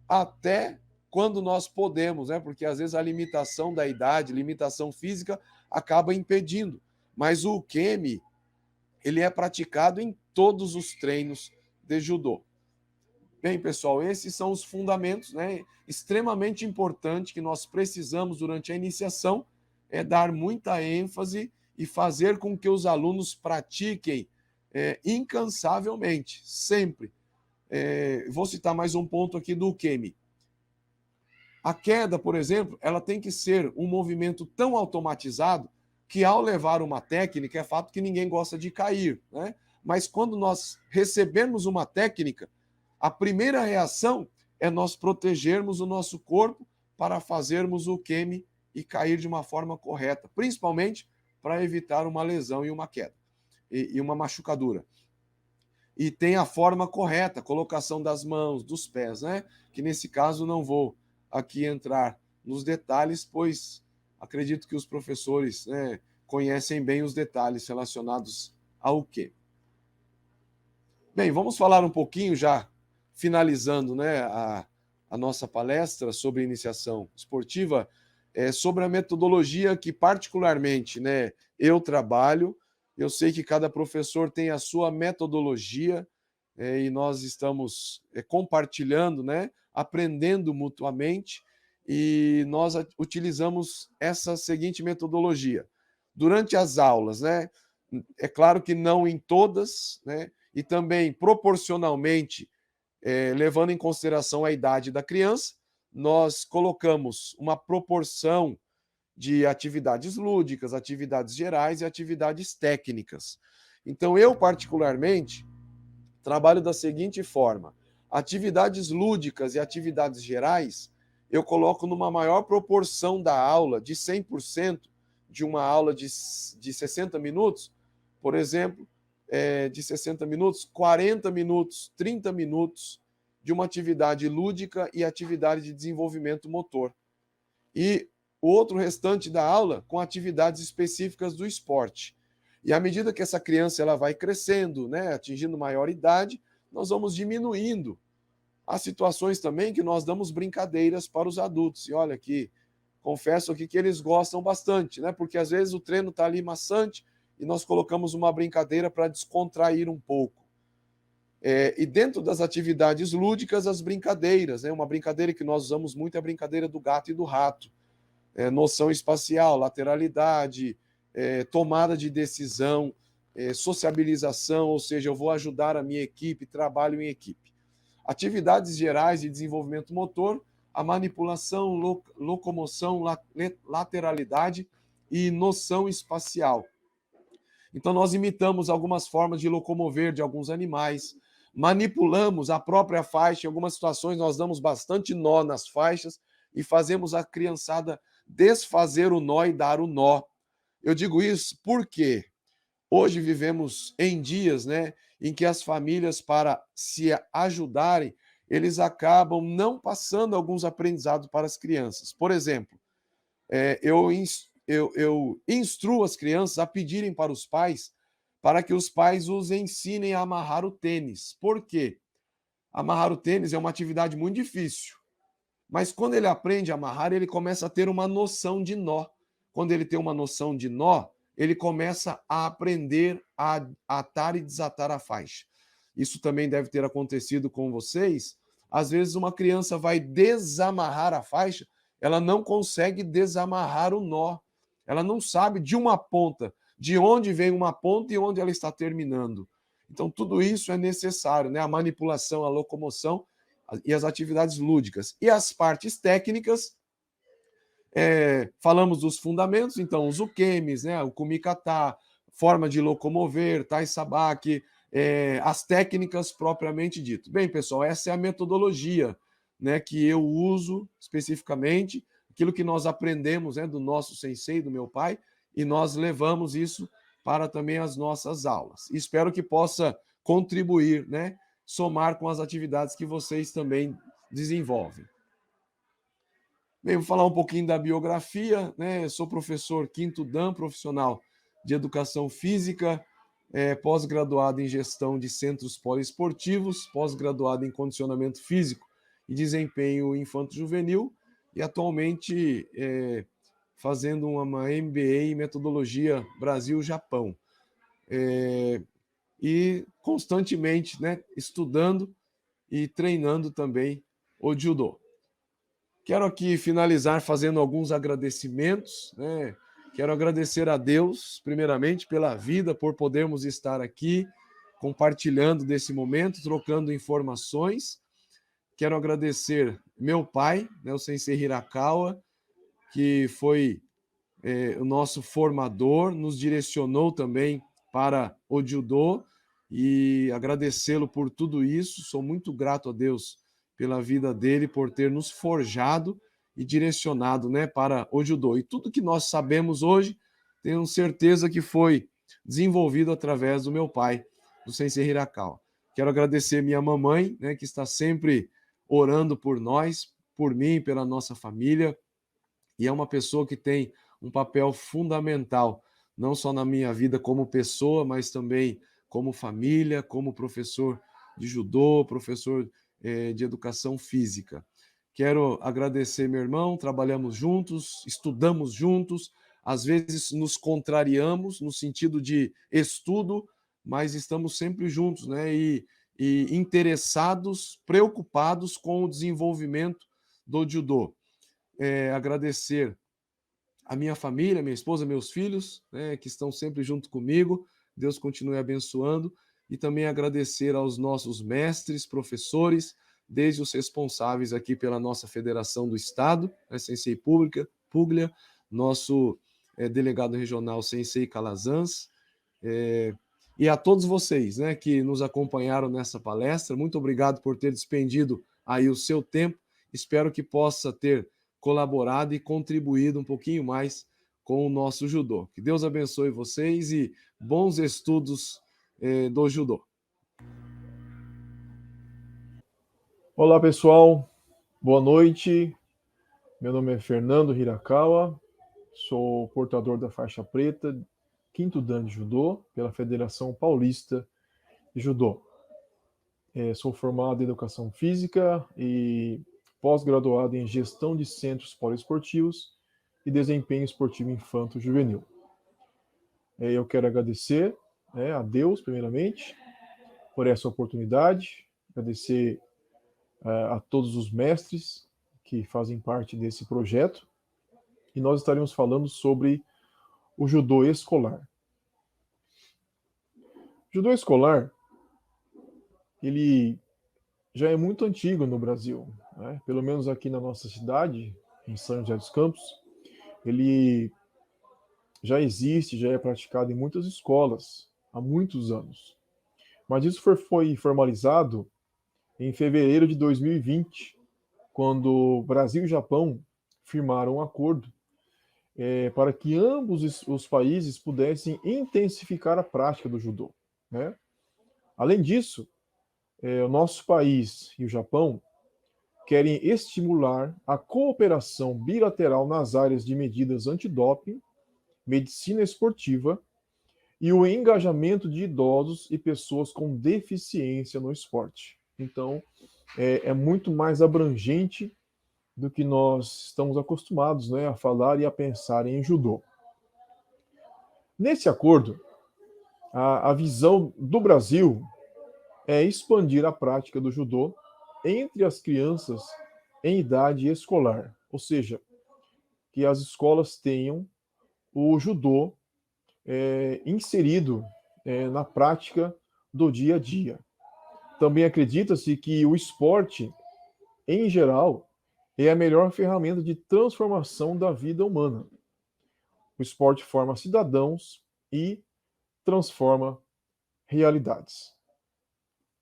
até quando nós podemos, né? Porque às vezes a limitação da idade, limitação física acaba impedindo. Mas o kemi ele é praticado em todos os treinos de judô. Bem, pessoal, esses são os fundamentos, né? Extremamente importante que nós precisamos durante a iniciação é dar muita ênfase e fazer com que os alunos pratiquem incansavelmente, sempre. Vou citar mais um ponto aqui do kemi. A queda, por exemplo, ela tem que ser um movimento tão automatizado que ao levar uma técnica, é fato que ninguém gosta de cair, né? Mas quando nós recebemos uma técnica, a primeira reação é nós protegermos o nosso corpo para fazermos o kemi e cair de uma forma correta, principalmente para evitar uma lesão e uma queda, e uma machucadura. E tem a forma correta, colocação das mãos, dos pés, né? Que nesse caso não vou aqui entrar nos detalhes, pois acredito que os professores, né, conhecem bem os detalhes relacionados ao quê. Bem, vamos falar um pouquinho já, finalizando, né, a nossa palestra sobre iniciação esportiva, sobre a metodologia que particularmente, né, eu trabalho. Eu sei que cada professor tem a sua metodologia e nós estamos compartilhando, né, aprendendo mutuamente e nós utilizamos essa seguinte metodologia. Durante as aulas, né? É claro que não em todas, né? E também proporcionalmente, levando em consideração a idade da criança, nós colocamos uma proporção de atividades lúdicas, atividades gerais e atividades técnicas. Então, eu, particularmente, trabalho da seguinte forma: atividades lúdicas e atividades gerais, eu coloco numa maior proporção da aula, de 100% de uma aula de 60 minutos, por exemplo, de 60 minutos, 40 minutos, 30 minutos de uma atividade lúdica e atividade de desenvolvimento motor. E o outro restante da aula com atividades específicas do esporte. E à medida que essa criança ela vai crescendo, né, atingindo maior idade, nós vamos diminuindo. Há situações também que nós damos brincadeiras para os adultos. E olha aqui, confesso aqui que eles gostam bastante, né? Porque às vezes o treino está ali maçante e nós colocamos uma brincadeira para descontrair um pouco. E dentro das atividades lúdicas, as brincadeiras, né? Uma brincadeira que nós usamos muito é a brincadeira do gato e do rato. Noção espacial, lateralidade, tomada de decisão, sociabilização, ou seja, eu vou ajudar a minha equipe, trabalho em equipe. Atividades gerais de desenvolvimento motor, a manipulação, locomoção, lateralidade e noção espacial. Então, nós imitamos algumas formas de locomover de alguns animais, manipulamos a própria faixa, em algumas situações nós damos bastante nó nas faixas e fazemos a criançada desfazer o nó e dar o nó. Eu digo isso porque hoje vivemos em dias, né, em que as famílias, para se ajudarem, eles acabam não passando alguns aprendizados para as crianças. Por exemplo, eu instruo as crianças a pedirem para os pais para que os pais os ensinem a amarrar o tênis. Por quê? Amarrar o tênis é uma atividade muito difícil. Mas quando ele aprende a amarrar, ele começa a ter uma noção de nó. Quando ele tem uma noção de nó, ele começa a aprender a atar e desatar a faixa. Isso também deve ter acontecido com vocês. Às vezes uma criança vai desamarrar a faixa, ela não consegue desamarrar o nó. Ela não sabe de uma ponta, de onde vem uma ponta e onde ela está terminando. Então tudo isso é necessário, né? A manipulação, a locomoção e as atividades lúdicas. E as partes técnicas, falamos dos fundamentos, então os ukemis, né, o kumikata, forma de locomover, tai sabaki, as técnicas propriamente dito. Bem, pessoal, essa é a metodologia, né, que eu uso especificamente, aquilo que nós aprendemos, né, do nosso sensei, do meu pai, e nós levamos isso para também as nossas aulas. Espero que possa contribuir, né, somar com as atividades que vocês também desenvolvem. Bem, vou falar um pouquinho da biografia, né? Eu sou professor quinto dan, profissional de educação física, pós-graduado em gestão de centros poliesportivos, pós-graduado em condicionamento físico e desempenho infanto-juvenil e atualmente fazendo uma MBA em metodologia Brasil-Japão. E constantemente, né, estudando e treinando também o judô. Quero aqui finalizar fazendo alguns agradecimentos, né? Quero agradecer a Deus, primeiramente, pela vida, por podermos estar aqui compartilhando desse momento, trocando informações. Quero agradecer meu pai, né, o Sensei Hirakawa, que foi o nosso formador, nos direcionou também para o judô e agradecê-lo por tudo isso. Sou muito grato a Deus pela vida dele, por ter nos forjado e direcionado, né, para o judô. E tudo que nós sabemos hoje, tenho certeza que foi desenvolvido através do meu pai, do Sensei Hirakawa. Quero agradecer minha mamãe, né, que está sempre orando por nós, por mim, pela nossa família, e é uma pessoa que tem um papel fundamental, não só na minha vida como pessoa, mas também como família, como professor de judô, professor de educação física. Quero agradecer meu irmão, trabalhamos juntos, estudamos juntos, às vezes nos contrariamos no sentido de estudo, mas estamos sempre juntos, né? E interessados, preocupados com o desenvolvimento do judô. agradecer a minha família, minha esposa, meus filhos, né, que estão sempre junto comigo. Deus continue abençoando. E também agradecer aos nossos mestres, professores, desde os responsáveis aqui pela nossa Federação do Estado, a Sensei Puglia, nosso delegado regional Sensei Calazans, e a todos vocês, né, que nos acompanharam nessa palestra. Muito obrigado por ter despendido aí o seu tempo. Espero que possa ter colaborado e contribuído um pouquinho mais com o nosso judô. Que Deus abençoe vocês e bons estudos do judô. Olá, pessoal. Boa noite. Meu nome é Fernando Hirakawa. Sou portador da faixa preta, 5º Dan de Judô, pela Federação Paulista de Judô. Sou formado em Educação Física e pós-graduado em Gestão de Centros Poliesportivos e Desempenho Esportivo Infanto-Juvenil. Eu quero agradecer a Deus, primeiramente, por essa oportunidade, agradecer a todos os mestres que fazem parte desse projeto, e nós estaremos falando sobre o judô escolar. O judô escolar, ele já é muito antigo no Brasil, né? Pelo menos aqui na nossa cidade, em São José dos Campos, ele já existe, já é praticado em muitas escolas há muitos anos. Mas isso foi formalizado em fevereiro de 2020, quando Brasil e Japão firmaram um acordo para que ambos os países pudessem intensificar a prática do judô, né? Além disso, o nosso país e o Japão querem estimular a cooperação bilateral nas áreas de medidas antidoping, medicina esportiva e o engajamento de idosos e pessoas com deficiência no esporte. Então, é muito mais abrangente do que nós estamos acostumados, né, a falar e a pensar em judô. Nesse acordo, a visão do Brasil é expandir a prática do judô entre as crianças em idade escolar, ou seja, que as escolas tenham o judô inserido na prática do dia a dia. Também acredita-se que o esporte, em geral, é a melhor ferramenta de transformação da vida humana. O esporte forma cidadãos e transforma realidades.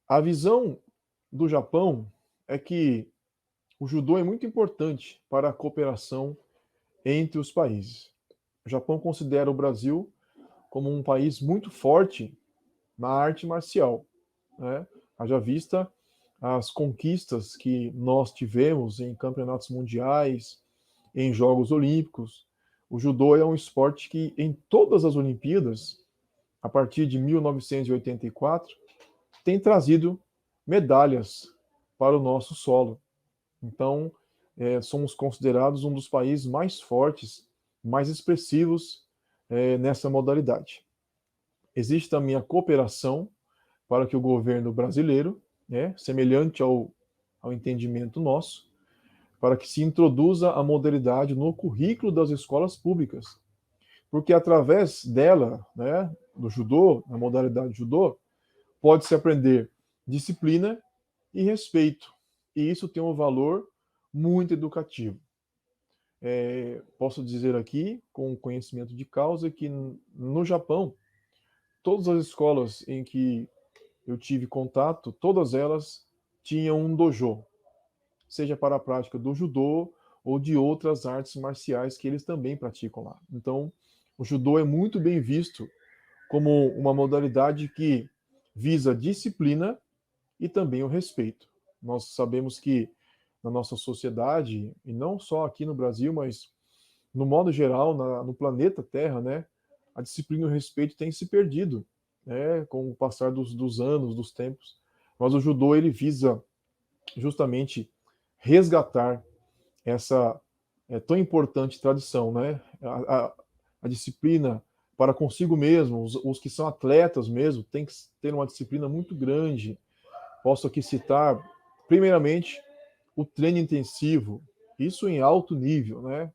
A visão do Japão é que o judô é muito importante para a cooperação entre os países. O Japão considera o Brasil como um país muito forte na arte marcial, né? Haja vista as conquistas que nós tivemos em campeonatos mundiais, em Jogos Olímpicos. O judô é um esporte que, em todas as Olimpíadas, a partir de 1984, tem trazido medalhas para o nosso solo. Então, somos considerados um dos países mais fortes, mais expressivos nessa modalidade. Existe também a cooperação para que o governo brasileiro, semelhante ao entendimento nosso, para que se introduza a modalidade no currículo das escolas públicas. Porque através dela, do judô, na modalidade judô, pode-se aprender disciplina e respeito. E isso tem um valor muito educativo. Posso dizer aqui, com conhecimento de causa, que no Japão, todas as escolas em que eu tive contato, todas elas tinham um dojo, seja para a prática do judô ou de outras artes marciais que eles também praticam lá. Então, o judô é muito bem visto como uma modalidade que visa disciplina e também o respeito. Nós sabemos que na nossa sociedade, e não só aqui no Brasil, mas no modo geral, no planeta Terra, né, a disciplina e o respeito têm se perdido, com o passar dos anos, dos tempos. Mas o judô, ele visa justamente resgatar essa tão importante tradição, né? A disciplina para consigo mesmo, os que são atletas mesmo, tem que ter uma disciplina muito grande. Posso aqui citar, primeiramente, o treino intensivo isso em alto nível, né?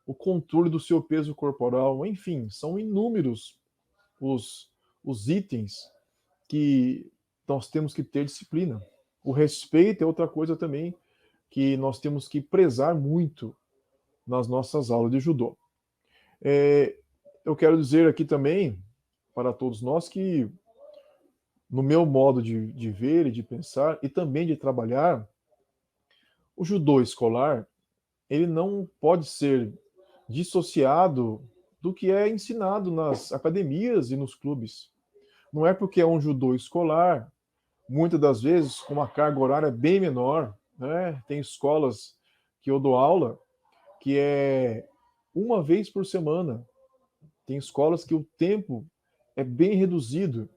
O controle do seu peso corporal, enfim, são inúmeros os, os itens que nós temos que ter disciplina. O respeito é outra coisa também que nós temos que prezar muito nas nossas aulas de judô. Eu quero dizer aqui também para todos nós que, no meu modo de ver e de pensar e também de trabalhar, o judô escolar ele não pode ser dissociado do que é ensinado nas academias e nos clubes. Não é porque é um judô escolar, muitas das vezes com uma carga horária bem menor, né? Tem escolas que eu dou aula que é uma vez por semana. Tem escolas que o tempo é bem reduzido.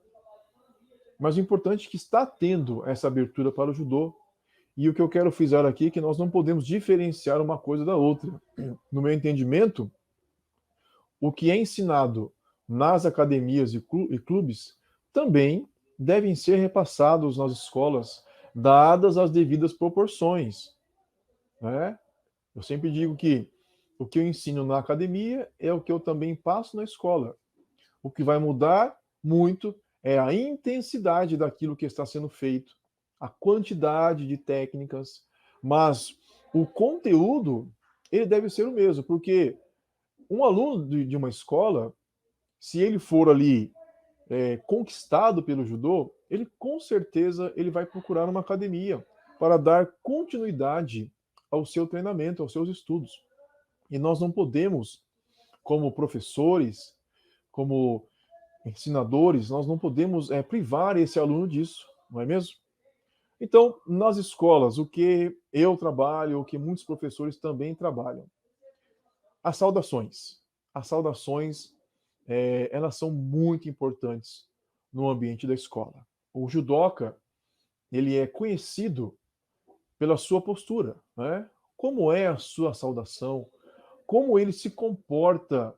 Mas o importante é que está tendo essa abertura para o judô. E o que eu quero frisar aqui é que nós não podemos diferenciar uma coisa da outra. No meu entendimento, o que é ensinado nas academias e clubes também devem ser repassados nas escolas, dadas as devidas proporções. Né? Eu sempre digo que o que eu ensino na academia é o que eu também passo na escola. O que vai mudar muito é a intensidade daquilo que está sendo feito, a quantidade de técnicas, mas o conteúdo ele deve ser o mesmo, porque um aluno de uma escola, se ele for ali conquistado pelo judô, ele com certeza ele vai procurar uma academia para dar continuidade ao seu treinamento, aos seus estudos. E nós não podemos, como professores, como ensinadores, nós não podemos privar esse aluno disso, não é mesmo? Então, nas escolas, o que eu trabalho, o que muitos professores também trabalham, as saudações. As saudações, elas são muito importantes no ambiente da escola. O judoca, ele é conhecido pela sua postura, né? Como é a sua saudação, como ele se comporta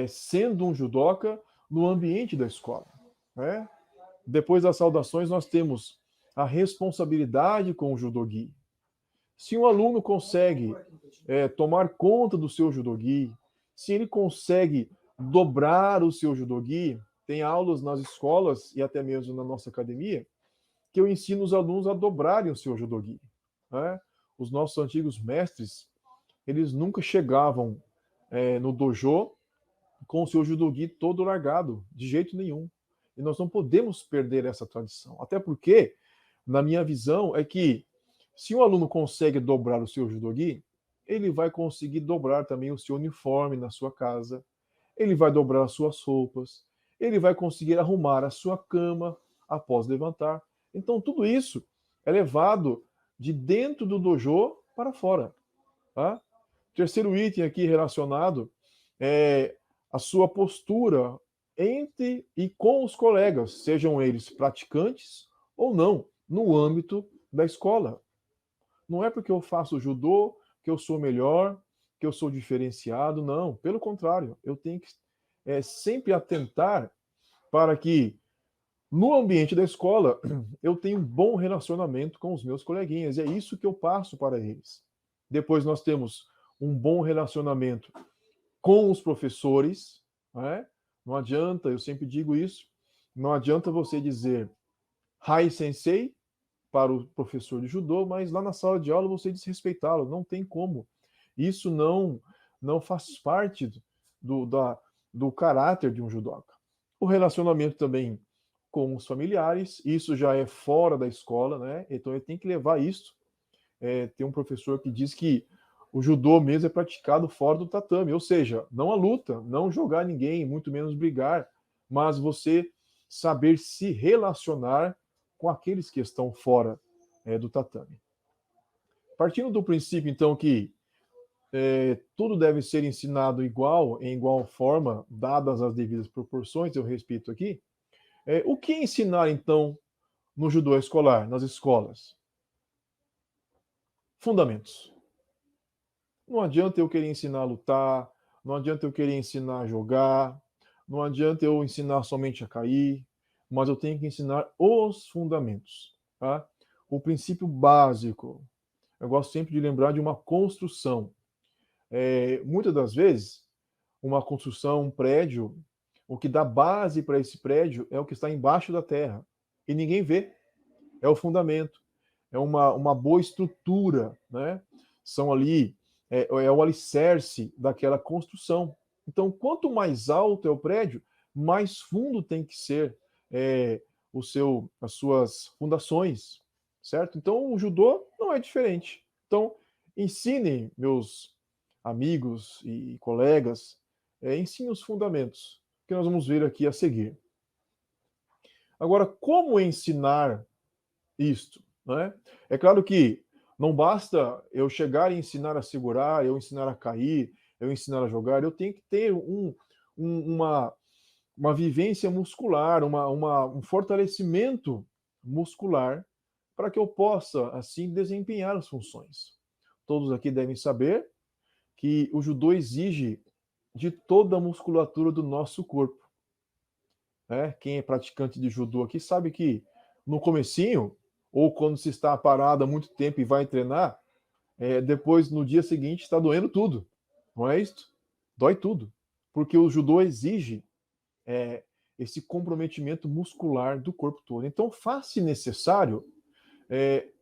sendo um judoca no ambiente da escola, né? Depois das saudações, nós temos a responsabilidade com o judogi. Se um aluno consegue tomar conta do seu judogi, se ele consegue dobrar o seu judogi, tem aulas nas escolas e até mesmo na nossa academia, que eu ensino os alunos a dobrarem o seu judogi. Né? Os nossos antigos mestres, eles nunca chegavam no dojo com o seu judogi todo largado, de jeito nenhum. E nós não podemos perder essa tradição. Até porque, na minha visão, é que se o aluno consegue dobrar o seu judogi, ele vai conseguir dobrar também o seu uniforme na sua casa, ele vai dobrar as suas roupas, ele vai conseguir arrumar a sua cama após levantar. Então, tudo isso é levado de dentro do dojo para fora. Tá? Terceiro item aqui relacionado é a sua postura entre e com os colegas, sejam eles praticantes ou não, no âmbito da escola. Não é porque eu faço judô que eu sou melhor, que eu sou diferenciado, não. Pelo contrário, eu tenho que sempre atentar para que no ambiente da escola eu tenha um bom relacionamento com os meus coleguinhas. E é isso que eu passo para eles. Depois nós temos um bom relacionamento com os professores, né? Não adianta, eu sempre digo isso, não adianta você dizer Hai Sensei para o professor de judô, mas lá na sala de aula você desrespeitá-lo, não tem como. Isso não faz parte do caráter de um judoca. O relacionamento também com os familiares, isso já é fora da escola, né? Então ele tem que levar isso. Tem um professor que diz que o judô mesmo é praticado fora do tatame, ou seja, não a luta, não jogar ninguém, muito menos brigar, mas você saber se relacionar com aqueles que estão fora do tatame. Partindo do princípio, então, que tudo deve ser ensinado igual, em igual forma, dadas as devidas proporções, eu respeito aqui, o que ensinar, então, no judô escolar, nas escolas? Fundamentos. Não adianta eu querer ensinar a lutar, não adianta eu querer ensinar a jogar, não adianta eu ensinar somente a cair, mas eu tenho que ensinar os fundamentos, tá? O princípio básico. eu gosto sempre de lembrar de uma construção. Muitas das vezes, uma construção, um prédio, o que dá base para esse prédio é o que está embaixo da terra. E ninguém vê. É o fundamento. É uma boa estrutura, né? São ali, é o alicerce daquela construção. Então, quanto mais alto é o prédio, mais fundo tem que ser as suas fundações, certo? Então, o judô não é diferente. Então, ensinem, meus amigos e colegas, ensinem os fundamentos, que nós vamos ver aqui a seguir. Agora, como ensinar isto, né? É claro que não basta eu chegar e ensinar a segurar, eu ensinar a cair, eu ensinar a jogar, eu tenho que ter uma vivência muscular, um fortalecimento muscular para que eu possa, assim, desempenhar as funções. Todos aqui devem saber que o judô exige de toda a musculatura do nosso corpo. Né? Quem é praticante de judô aqui sabe que no comecinho, ou quando se está parado há muito tempo e vai treinar, depois no dia seguinte está doendo tudo. Não é isso? Dói tudo. Porque o judô exige esse comprometimento muscular do corpo todo. Então, faz-se necessário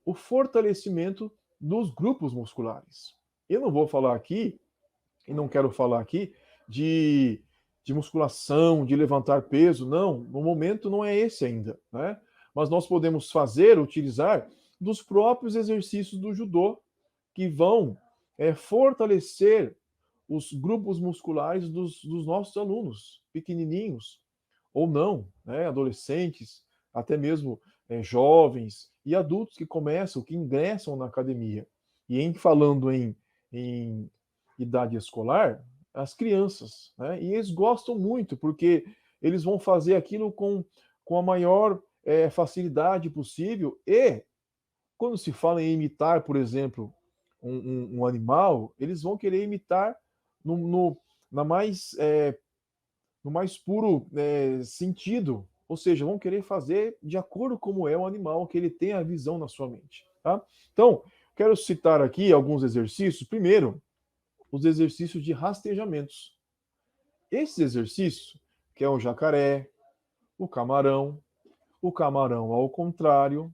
o fortalecimento dos grupos musculares. Eu não vou falar aqui, e não quero falar aqui, de musculação, de levantar peso, não, no momento não é esse ainda, né? Mas nós podemos utilizar dos próprios exercícios do judô, que vão fortalecer os grupos musculares dos nossos alunos, pequenininhos, ou não, né? Adolescentes, até mesmo jovens e adultos que que ingressam na academia. E falando em idade escolar, as crianças, né? E eles gostam muito, porque eles vão fazer aquilo com a maior facilidade possível. E quando se fala em imitar, por exemplo, um animal, eles vão querer imitar no, no, na mais, no mais puro sentido. Ou seja, vão querer fazer de acordo como é o animal, que ele tem a visão na sua mente. Tá? Então, quero citar aqui alguns exercícios. Primeiro, os exercícios de rastejamentos. Esses exercícios, que é o jacaré, o camarão ao contrário,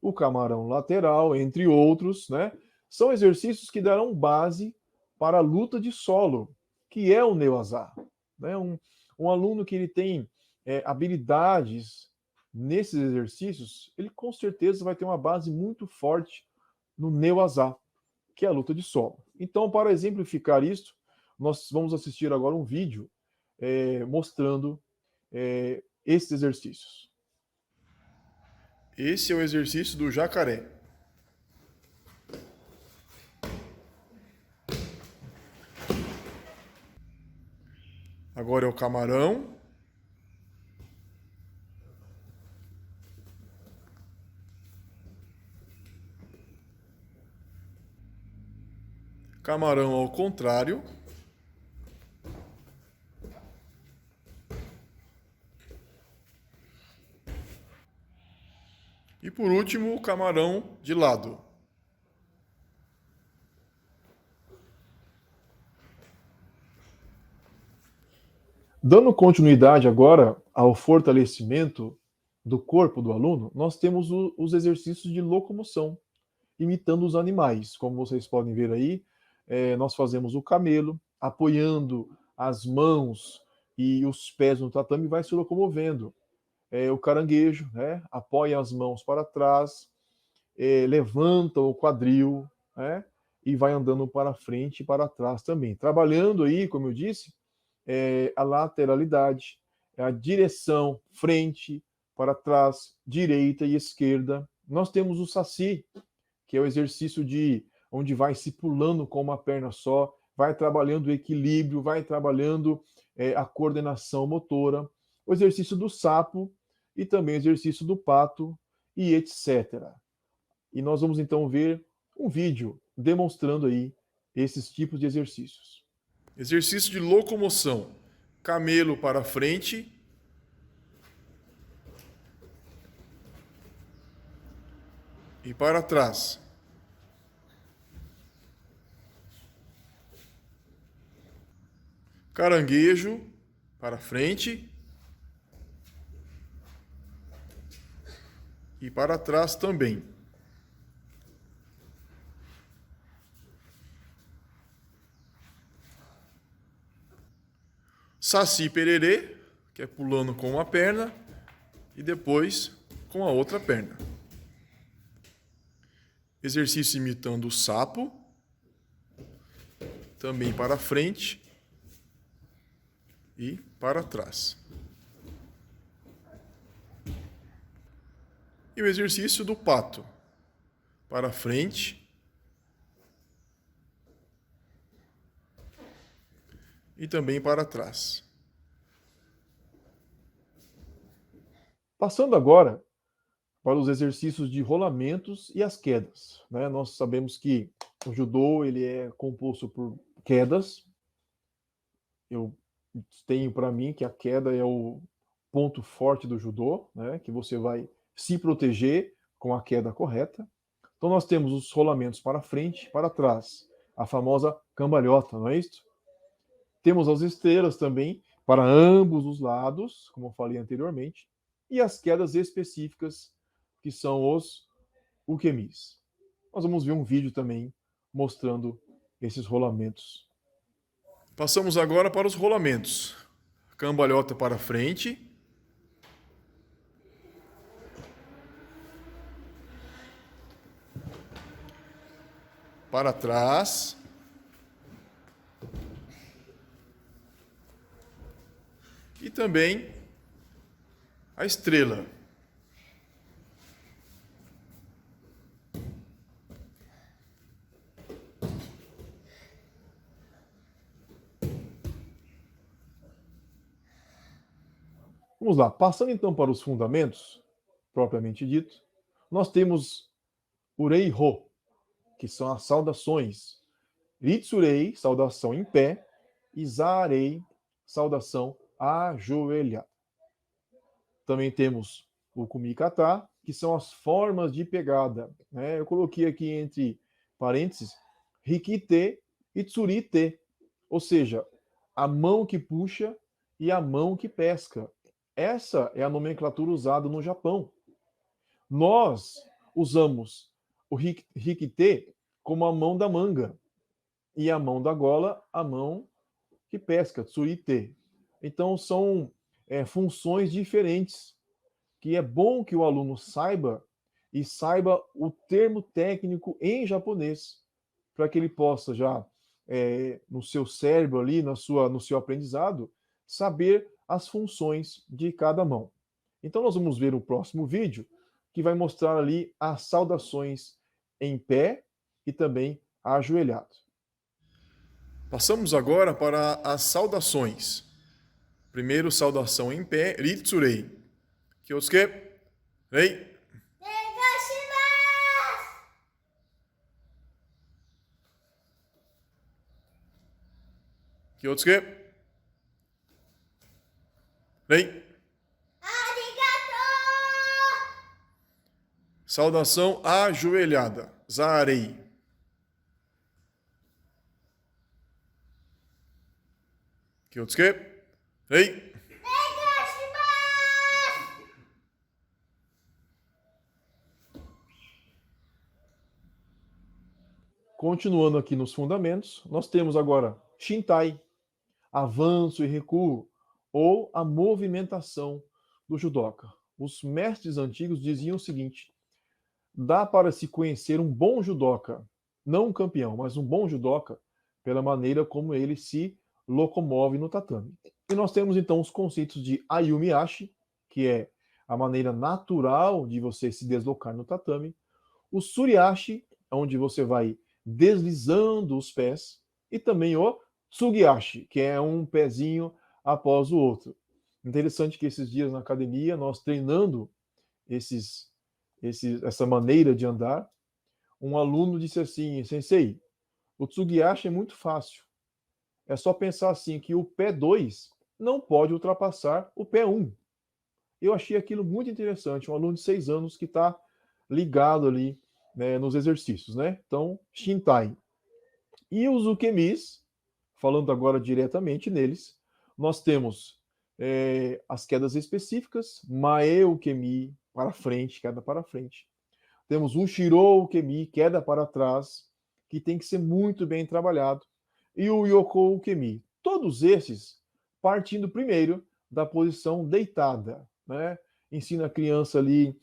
o camarão lateral, entre outros, né? São exercícios que darão base para a luta de solo, que é o Neuazá. Né? Um aluno que ele tem habilidades nesses exercícios, ele com certeza vai ter uma base muito forte no Neuazá, que é a luta de solo. Então, para exemplificar isso, nós vamos assistir agora um vídeo mostrando esses exercícios. Esse é o exercício do jacaré. Agora é o camarão. Camarão ao contrário. E por último, o camarão de lado. Dando continuidade agora ao fortalecimento do corpo do aluno, nós temos os exercícios de locomoção, imitando os animais. Como vocês podem ver aí, nós fazemos o camelo, apoiando as mãos e os pés no tatame, vai se locomovendo. O caranguejo, né, apoia as mãos para trás, levanta o quadril, né, e vai andando para frente e para trás também. Trabalhando aí, como eu disse, a lateralidade, a direção, frente, para trás, direita e esquerda. Nós temos o saci, que é o exercício onde vai se pulando com uma perna só, vai trabalhando o equilíbrio, vai trabalhando a coordenação motora, o exercício do sapo e também o exercício do pato e etc. E nós vamos então ver um vídeo demonstrando aí esses tipos de exercícios. Exercício de locomoção. Camelo para frente. E para trás. caranguejo para frente e para trás também. Saci pererê, que é pulando com uma perna e depois com a outra perna. Exercício imitando o sapo, também para frente e para trás. E o exercício do pato, para frente e também para trás. Passando agora para os exercícios de rolamentos e as quedas, né? Nós sabemos que o judô ele é composto por quedas. Eu tenho para mim que a queda é o ponto forte do judô, né? Que você vai se proteger com a queda correta. Então nós temos os rolamentos para frente, para trás, a famosa cambalhota, não é isso? Temos as esteiras também para ambos os lados, como eu falei anteriormente, e as quedas específicas, que são os ukemis. Nós vamos ver um vídeo também mostrando esses rolamentos. Passamos agora para os rolamentos. Cambalhota para frente. Para trás. E também a estrela. Vamos lá, passando então para os fundamentos, propriamente dito, nós temos Urei-ho, que são as saudações. Ritsurei, saudação em pé, e Zarei, saudação ajoelhada. Também temos o Kumikata, que são as formas de pegada, né? Eu coloquei aqui entre parênteses Rikite e Tsurite, ou seja, a mão que puxa e a mão que pesca. Essa é a nomenclatura usada no Japão. Nós usamos o Rikite como a mão da manga e a mão da gola, a mão que pesca, Tsurite. Então são funções diferentes que é bom que o aluno saiba e saiba o termo técnico em japonês, para que ele possa já, no seu cérebro ali, no seu aprendizado, saber as funções de cada mão. Então nós vamos ver o próximo vídeo, que vai mostrar ali as saudações em pé e também ajoelhado. Passamos agora para as saudações. Primeiro, saudação em pé, Ritsurei. Kyosuke, rei. Kyosuke, rei. Saudação ajoelhada, Zarei. Kyosuke, rei. Continuando aqui nos fundamentos, nós temos agora Shintai, avanço e recuo, ou a movimentação do judoca. Os mestres antigos diziam o seguinte: dá para se conhecer um bom judoca, não um campeão, mas um bom judoca, pela maneira como ele se locomove no tatame. E nós temos então os conceitos de Ayumiashi, que é a maneira natural de você se deslocar no tatame, o Suriashi, onde você vai deslizando os pés, e também o Tsugiashi, que é um pezinho após o outro. Interessante que esses dias na academia, nós treinando essa maneira de andar, um aluno disse assim: Sensei, o Tsugiashi é muito fácil. É só pensar assim que o pé 2 não pode ultrapassar o pé 1. Eu achei aquilo muito interessante. Um aluno de 6 anos que está ligado ali, né, nos exercícios, né? Então, Shintai. E os ukemis, falando agora diretamente neles, nós temos as quedas específicas, Mae Ukemi para frente, queda para frente. Temos o Shiro Ukemi, queda para trás, que tem que ser muito bem trabalhado. E o Yoko Ukemi. Todos esses partindo primeiro da posição deitada, né? Ensina a criança ali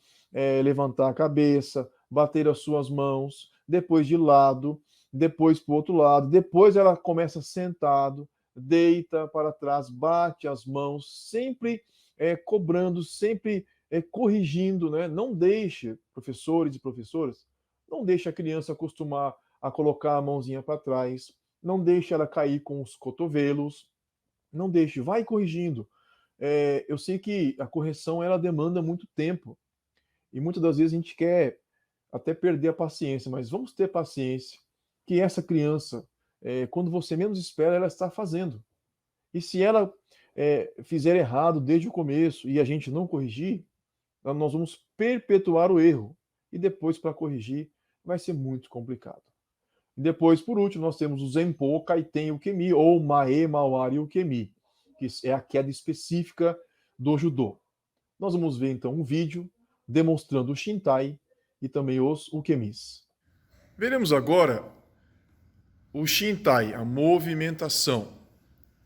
levantar a cabeça, bater as suas mãos, depois de lado, depois para o outro lado, depois ela começa sentado, deita para trás, bate as mãos, sempre cobrando, sempre corrigindo, né? Não deixe, professores e professoras, não deixe a criança acostumar a colocar a mãozinha para trás, não deixe ela cair com os cotovelos, não deixe, vai corrigindo. Eu sei que a correção ela demanda muito tempo e muitas das vezes a gente quer até perder a paciência, mas vamos ter paciência que essa criança, quando você menos espera, ela está fazendo. E se ela fizer errado desde o começo e a gente não corrigir, nós vamos perpetuar o erro. E depois, para corrigir, vai ser muito complicado. E depois, por último, nós temos o Zenpo Kaiten Ukemi, ou Mae Mawari Ukemi, que é a queda específica do judô. Nós vamos ver, então, um vídeo demonstrando o Shintai e também os Ukemis. Veremos agora o Shintai, a movimentação.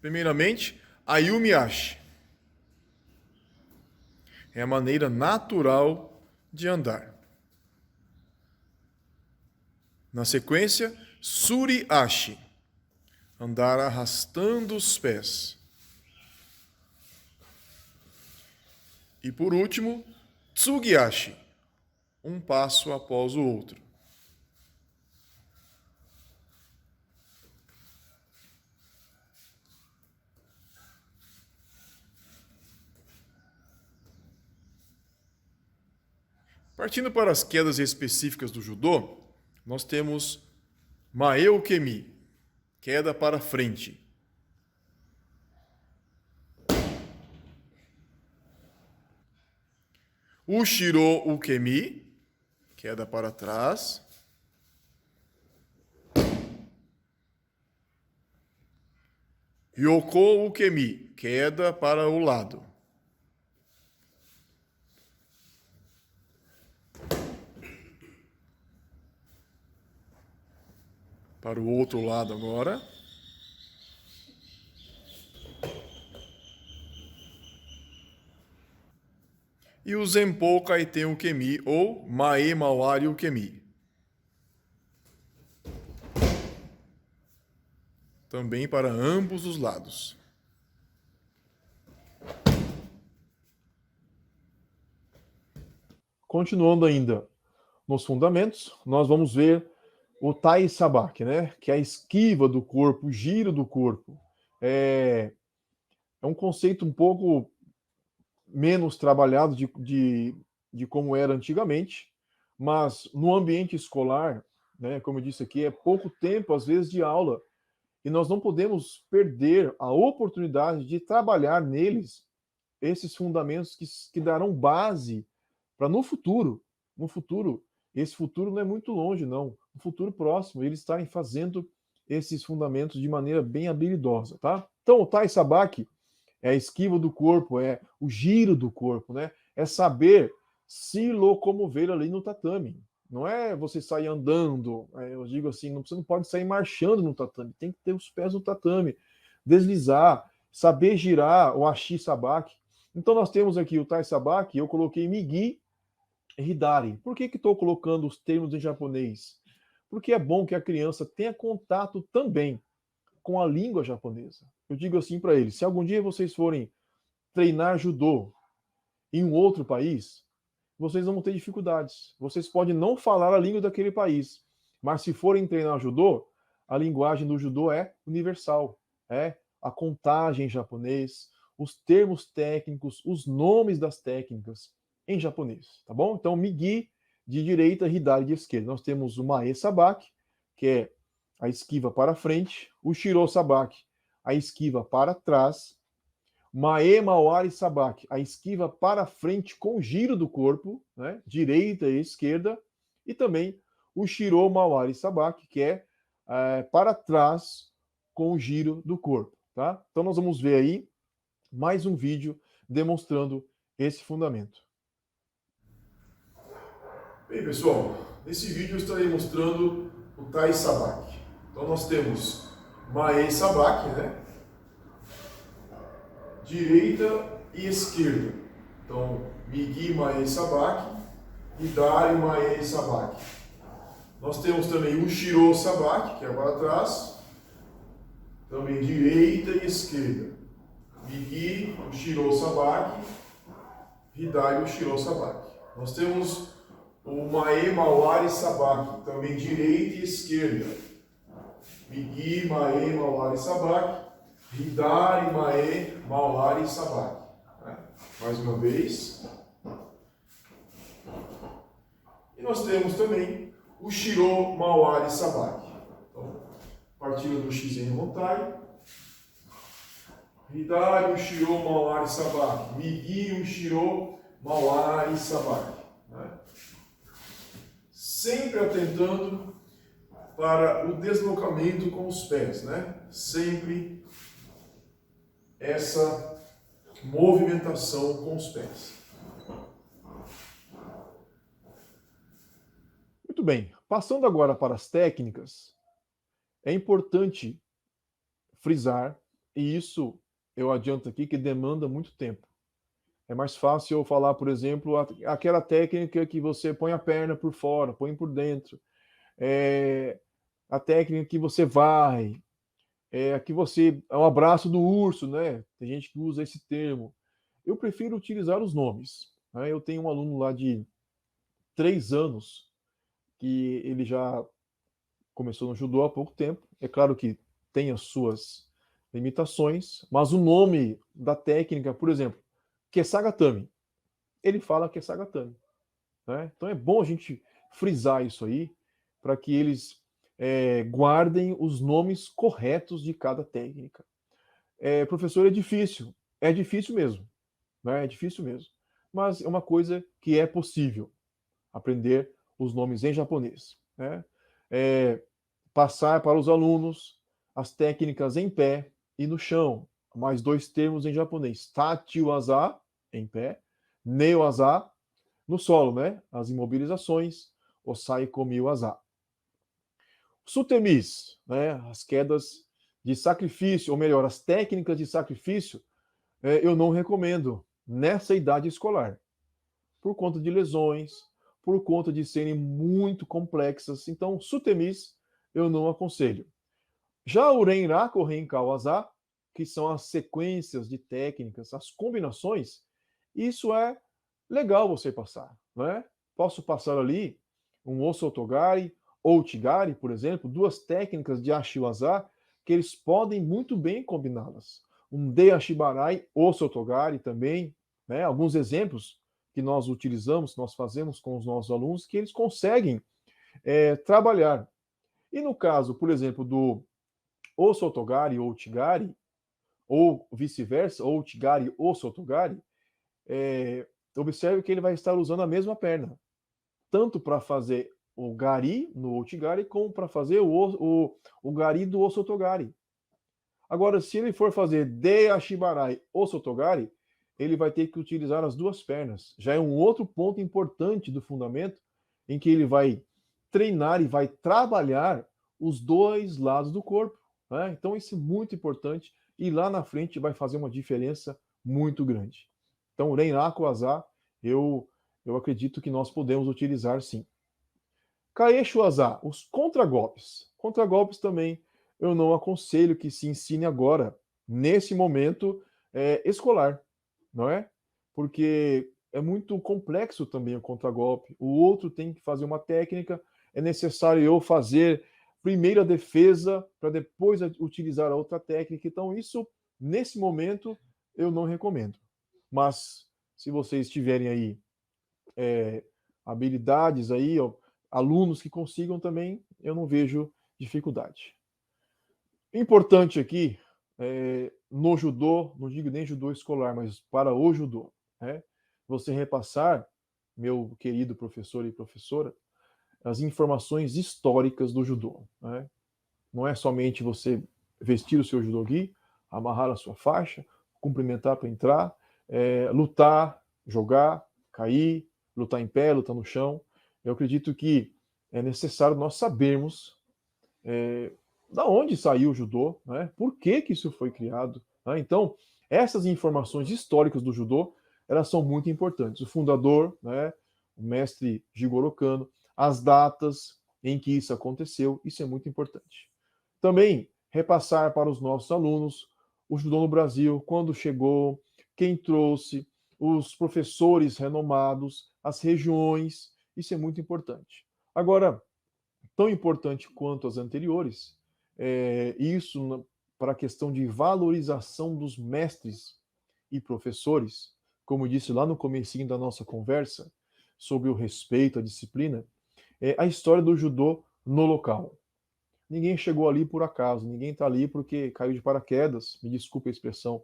Primeiramente, a Yumiashi. É a maneira natural de andar. Na sequência, Suriashi. Andar arrastando os pés. E por último, Tsugiashi. Um passo após o outro. Partindo para as quedas específicas do judô, nós temos Mae Ukemi, queda para frente. Ushiro Ukemi, queda para trás. Yoko Ukemi, queda para o lado. Para o outro lado agora. E o Zenpo Kaiten Ukemi, ou Mae Mawari Ukemi. Também para ambos os lados. Continuando ainda nos fundamentos, nós vamos ver o Tai Sabaki, né? Que é a esquiva do corpo, o giro do corpo. É um conceito um pouco menos trabalhado de como era antigamente, mas no ambiente escolar, né, como eu disse aqui, é pouco tempo, às vezes, de aula, e nós não podemos perder a oportunidade de trabalhar neles esses fundamentos que darão base para no futuro, esse futuro não é muito longe, não, no futuro próximo, eles estarem fazendo esses fundamentos de maneira bem habilidosa, tá? Então, o Tai Sabaki é a esquiva do corpo, é o giro do corpo, né? É saber se locomover ali no tatame. Não é você sair andando, eu digo assim, você não pode sair marchando no tatame, tem que ter os pés no tatame, deslizar, saber girar o Ashi Sabaki. Então nós temos aqui o Tai Sabaki, eu coloquei Migi e Hidari. Por que estou colocando os termos em japonês? Porque é bom que a criança tenha contato também com a língua japonesa. Eu digo assim para eles: se algum dia vocês forem treinar judô em um outro país, vocês não vão ter dificuldades. Vocês podem não falar a língua daquele país, mas se forem treinar judô, a linguagem do judô é universal. É a contagem em japonês, os termos técnicos, os nomes das técnicas em japonês, tá bom? Então, Migi de direita, Hidari de esquerda. Nós temos o Mae Sabaki, que é a esquiva para frente, o Shiro Sabaki, a esquiva para trás, Mae Mawari Sabaki, a esquiva para frente com giro do corpo, né? Direita e esquerda, e também o Shiro Mawari Sabaki, que é para trás com o giro do corpo, tá? Então nós vamos ver aí mais um vídeo demonstrando esse fundamento. Bem, pessoal, nesse vídeo eu estarei mostrando o Tai Sabak. Então nós temos Mae Sabak, né? Direita e esquerda. Então, Migi Mae Sabak e Dari Mae Sabak. Nós temos também o Shiro Sabak, que é para trás. Também direita e esquerda. Migi, o Shiro Sabak. Hidari, o Shiro Sabak. Nós temos o Mae Mawari Sabak, também direita e esquerda. Migi, Mae Mawari Sabak. Hidari, Mae Mawari Sabak. Mais uma vez. E nós temos também o Shiro Mawari Sabak. Então, partindo do Shizen Hontai. Hidari, o Shiro Mawari Sabak. Migi, o Shiro Mawari Sabak. Sempre atentando para o deslocamento com os pés, né? Sempre essa movimentação com os pés. Muito bem, passando agora para as técnicas, é importante frisar, e isso eu adianto aqui que demanda muito tempo. É mais fácil eu falar, por exemplo, aquela técnica que você põe a perna por fora, põe por dentro, a técnica que você vai, que você é um abraço do urso, né? Tem gente que usa esse termo. Eu prefiro utilizar os nomes. Né? Eu tenho um aluno lá de 3 anos que ele já começou no judô há pouco tempo. É claro que tem as suas limitações, mas o nome da técnica, por exemplo, Kesagatame, ele fala Kesagatame. Né? Então é bom a gente frisar isso aí para que eles guardem os nomes corretos de cada técnica. Professor, é difícil mesmo, né? É difícil mesmo, mas é uma coisa que é possível, aprender os nomes em japonês. Né? Passar para os alunos as técnicas em pé e no chão, mais 2 termos em japonês, Tachi-waza, em pé, Ne-waza, no solo, né? As imobilizações, Osai-komi-waza. Sutemis, né? As quedas de sacrifício, ou melhor, as técnicas de sacrifício, eu não recomendo nessa idade escolar, por conta de lesões, por conta de serem muito complexas. Então, Sutemis eu não aconselho. Já o Renraku ou Renkawaza, que são as sequências de técnicas, as combinações, isso é legal você passar, né? Posso passar ali um Osotogari ou Tigari, por exemplo, 2 técnicas de Ashiwaza que eles podem muito bem combiná-las. Um Deashibarai Osotogari também, né? Alguns exemplos que nós utilizamos, nós fazemos com os nossos alunos, que eles conseguem trabalhar. E no caso, por exemplo, do Osotogari ou Tigari, ou vice-versa, ou Tigari ou Sotogari, observe que ele vai estar usando a mesma perna, tanto para fazer o gari no Outigari, como para fazer o gari do Osotogari. Agora, se ele for fazer de Ashibarai ou Sotogari, ele vai ter que utilizar as 2 pernas. Já é um outro ponto importante do fundamento, em que ele vai treinar e vai trabalhar os 2 lados do corpo. Né? Então, isso é muito importante e lá na frente vai fazer uma diferença muito grande. Então, o Renraku Waza, eu acredito que nós podemos utilizar sim. Kaeshu Waza, os contragolpes. Contragolpes também eu não aconselho que se ensine agora, nesse momento escolar, não é? Porque é muito complexo também o contragolpe. O outro tem que fazer uma técnica, é necessário eu fazer primeiro a defesa para depois utilizar a outra técnica. Então, isso, nesse momento, eu não recomendo. Mas, se vocês tiverem aí habilidades aí, alunos que consigam também, eu não vejo dificuldade. Importante aqui, no judô, não digo nem judô escolar, mas para o judô, né? Você repassar, meu querido professor e professora, as informações históricas do judô. Né? Não é somente você vestir o seu judogi, amarrar a sua faixa, cumprimentar para entrar, lutar, jogar, cair, lutar em pé, lutar no chão. Eu acredito que é necessário nós sabermos da onde saiu o judô, né? Por que isso foi criado. Né? Então, essas informações históricas do judô, elas são muito importantes. O fundador, né, o mestre Jigoro Kano, as datas em que isso aconteceu, isso é muito importante. Também repassar para os nossos alunos o judô no Brasil, quando chegou, quem trouxe, os professores renomados, as regiões, isso é muito importante. Agora, tão importante quanto as anteriores, isso para a questão de valorização dos mestres e professores, como disse lá no comecinho da nossa conversa, sobre o respeito à disciplina, é a história do judô no local. Ninguém chegou ali por acaso, ninguém está ali porque caiu de paraquedas, me desculpe a expressão.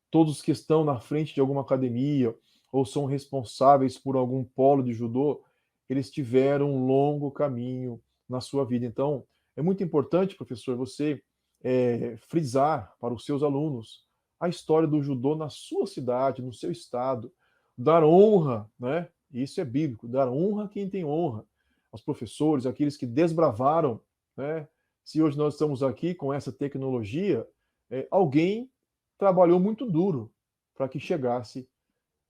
Todos que estão na frente de alguma academia ou são responsáveis por algum polo de judô, eles tiveram um longo caminho na sua vida. Então, é muito importante, professor, você frisar para os seus alunos a história do judô na sua cidade, no seu estado, dar honra, né? Isso é bíblico, dar honra a quem tem honra, aos professores, aqueles que desbravaram, né? Se hoje nós estamos aqui com essa tecnologia, alguém trabalhou muito duro para que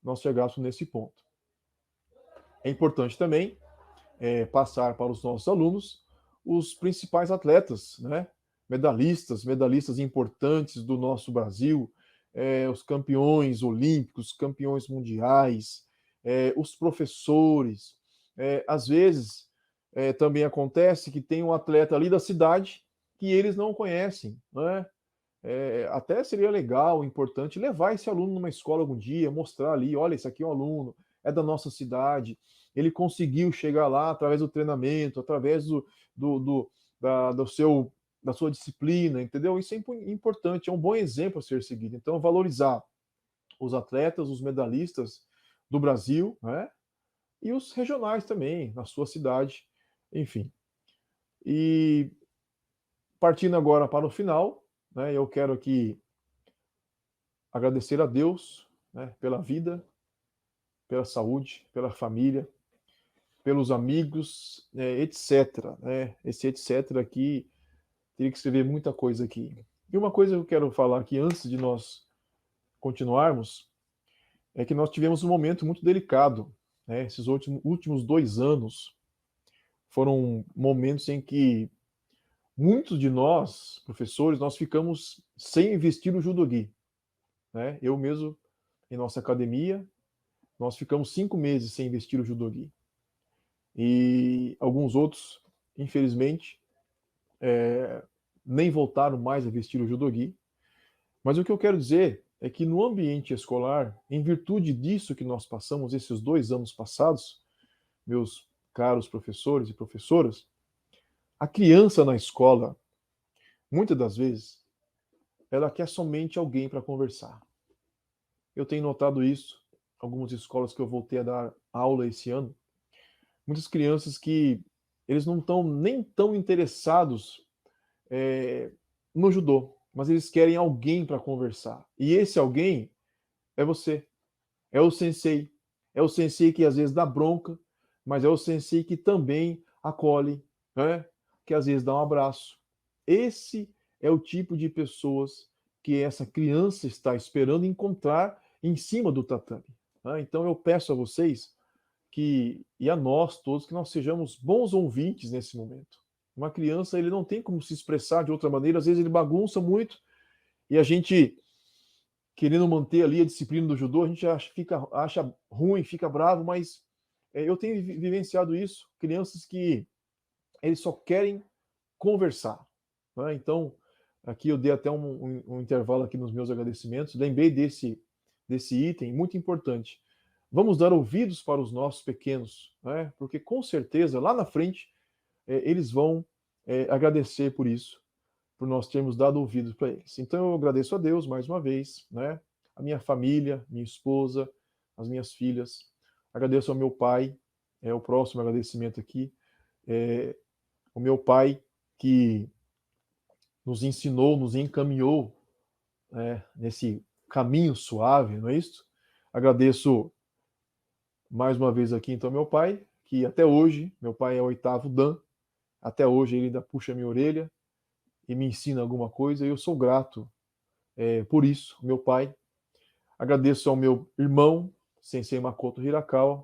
nós chegássemos nesse ponto. É importante também passar para os nossos alunos os principais atletas, né? Medalhistas importantes do nosso Brasil, os campeões olímpicos, campeões mundiais, os professores. Às vezes, também acontece que tem um atleta ali da cidade que eles não conhecem, né? Até seria legal, importante, levar esse aluno numa escola algum dia, mostrar ali, olha, esse aqui é um aluno, é da nossa cidade, ele conseguiu chegar lá através do treinamento, através do, do, do seu, da sua disciplina, entendeu? Isso é importante, é um bom exemplo a ser seguido. Então, valorizar os atletas, os medalhistas do Brasil, né? E os regionais também, na sua cidade, enfim. E partindo agora para o final, né, eu quero aqui agradecer a Deus, né, pela vida, pela saúde, pela família, pelos amigos, etc. Né? Esse etc. aqui, teria que escrever muita coisa aqui. E uma coisa que eu quero falar aqui antes de nós continuarmos é que nós tivemos um momento muito delicado. Né? Esses últimos 2 anos foram momentos em que muitos de nós, professores, nós ficamos sem vestir o judogi. Né? Eu mesmo, em nossa academia, nós ficamos 5 meses sem vestir o judogi. E alguns outros, infelizmente, nem voltaram mais a vestir o judogi. Mas o que eu quero dizer é que no ambiente escolar, em virtude disso que nós passamos esses 2 anos passados, meus caros professores e professoras, a criança na escola, muitas das vezes, ela quer somente alguém para conversar. Eu tenho notado isso em algumas escolas que eu voltei a dar aula esse ano. Muitas crianças que eles não estão nem tão interessados no judô, mas eles querem alguém para conversar. E esse alguém é você, é o sensei. É o sensei que às vezes dá bronca, mas é o sensei que também acolhe, né? Que às vezes dá um abraço. Esse é o tipo de pessoas que essa criança está esperando encontrar em cima do tatame. Né? Então eu peço a vocês e a nós todos, que nós sejamos bons ouvintes nesse momento. Uma criança, ele não tem como se expressar de outra maneira, às vezes ele bagunça muito, e a gente, querendo manter ali a disciplina do judô, a gente acha ruim, fica bravo, mas eu tenho vivenciado isso, crianças que eles só querem conversar. Né? Então, aqui eu dei até um intervalo aqui nos meus agradecimentos, lembrei desse item muito importante. Vamos dar ouvidos para os nossos pequenos, né? Porque com certeza lá na frente eles vão agradecer por isso, por nós termos dado ouvidos para eles. Então eu agradeço a Deus mais uma vez, né? A minha família, minha esposa, as minhas filhas. Agradeço ao meu pai, o próximo agradecimento aqui, o meu pai que nos ensinou, nos encaminhou, nesse caminho suave, não é isso? Agradeço mais uma vez aqui, então, meu pai, que até hoje, meu pai é o 8º Dan, até hoje ele ainda puxa minha orelha e me ensina alguma coisa, e eu sou grato por isso, meu pai. Agradeço ao meu irmão, Sensei Makoto Hirakawa,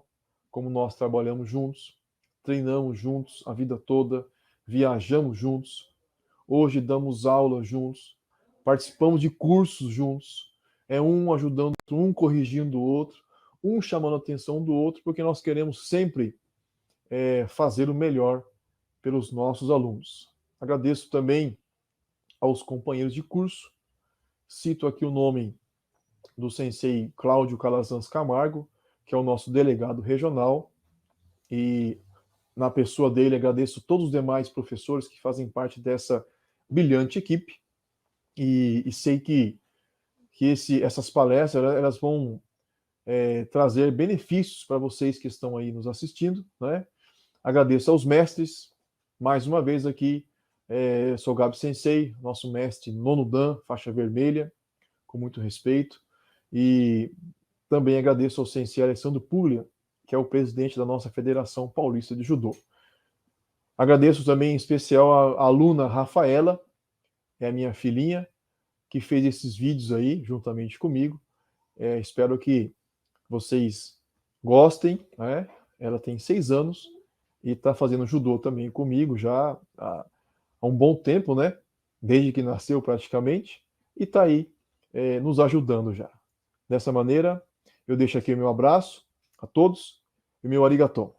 como nós trabalhamos juntos, treinamos juntos a vida toda, viajamos juntos, hoje damos aula juntos, participamos de cursos juntos, um ajudando o outro, um corrigindo o outro, um chamando a atenção do outro, porque nós queremos sempre fazer o melhor pelos nossos alunos. Agradeço também aos companheiros de curso, cito aqui o nome do Sensei Cláudio Calazans Camargo, que é o nosso delegado regional, e na pessoa dele agradeço todos os demais professores que fazem parte dessa brilhante equipe, e sei que essas palestras elas vão trazer benefícios para vocês que estão aí nos assistindo, né? Agradeço aos mestres, mais uma vez aqui, sou Gabi Sensei, nosso mestre nono Dan, faixa vermelha, com muito respeito, e também agradeço ao Sensei Alessandro Puglia, que é o presidente da nossa Federação Paulista de Judô. Agradeço também em especial a aluna Rafaela, é a minha filhinha, que fez esses vídeos aí juntamente comigo. Espero que vocês gostem, né? Ela tem 6 anos e está fazendo judô também comigo já há um bom tempo, né? Desde que nasceu praticamente, e está aí nos ajudando já. Dessa maneira, eu deixo aqui o meu abraço a todos e o meu arigatô.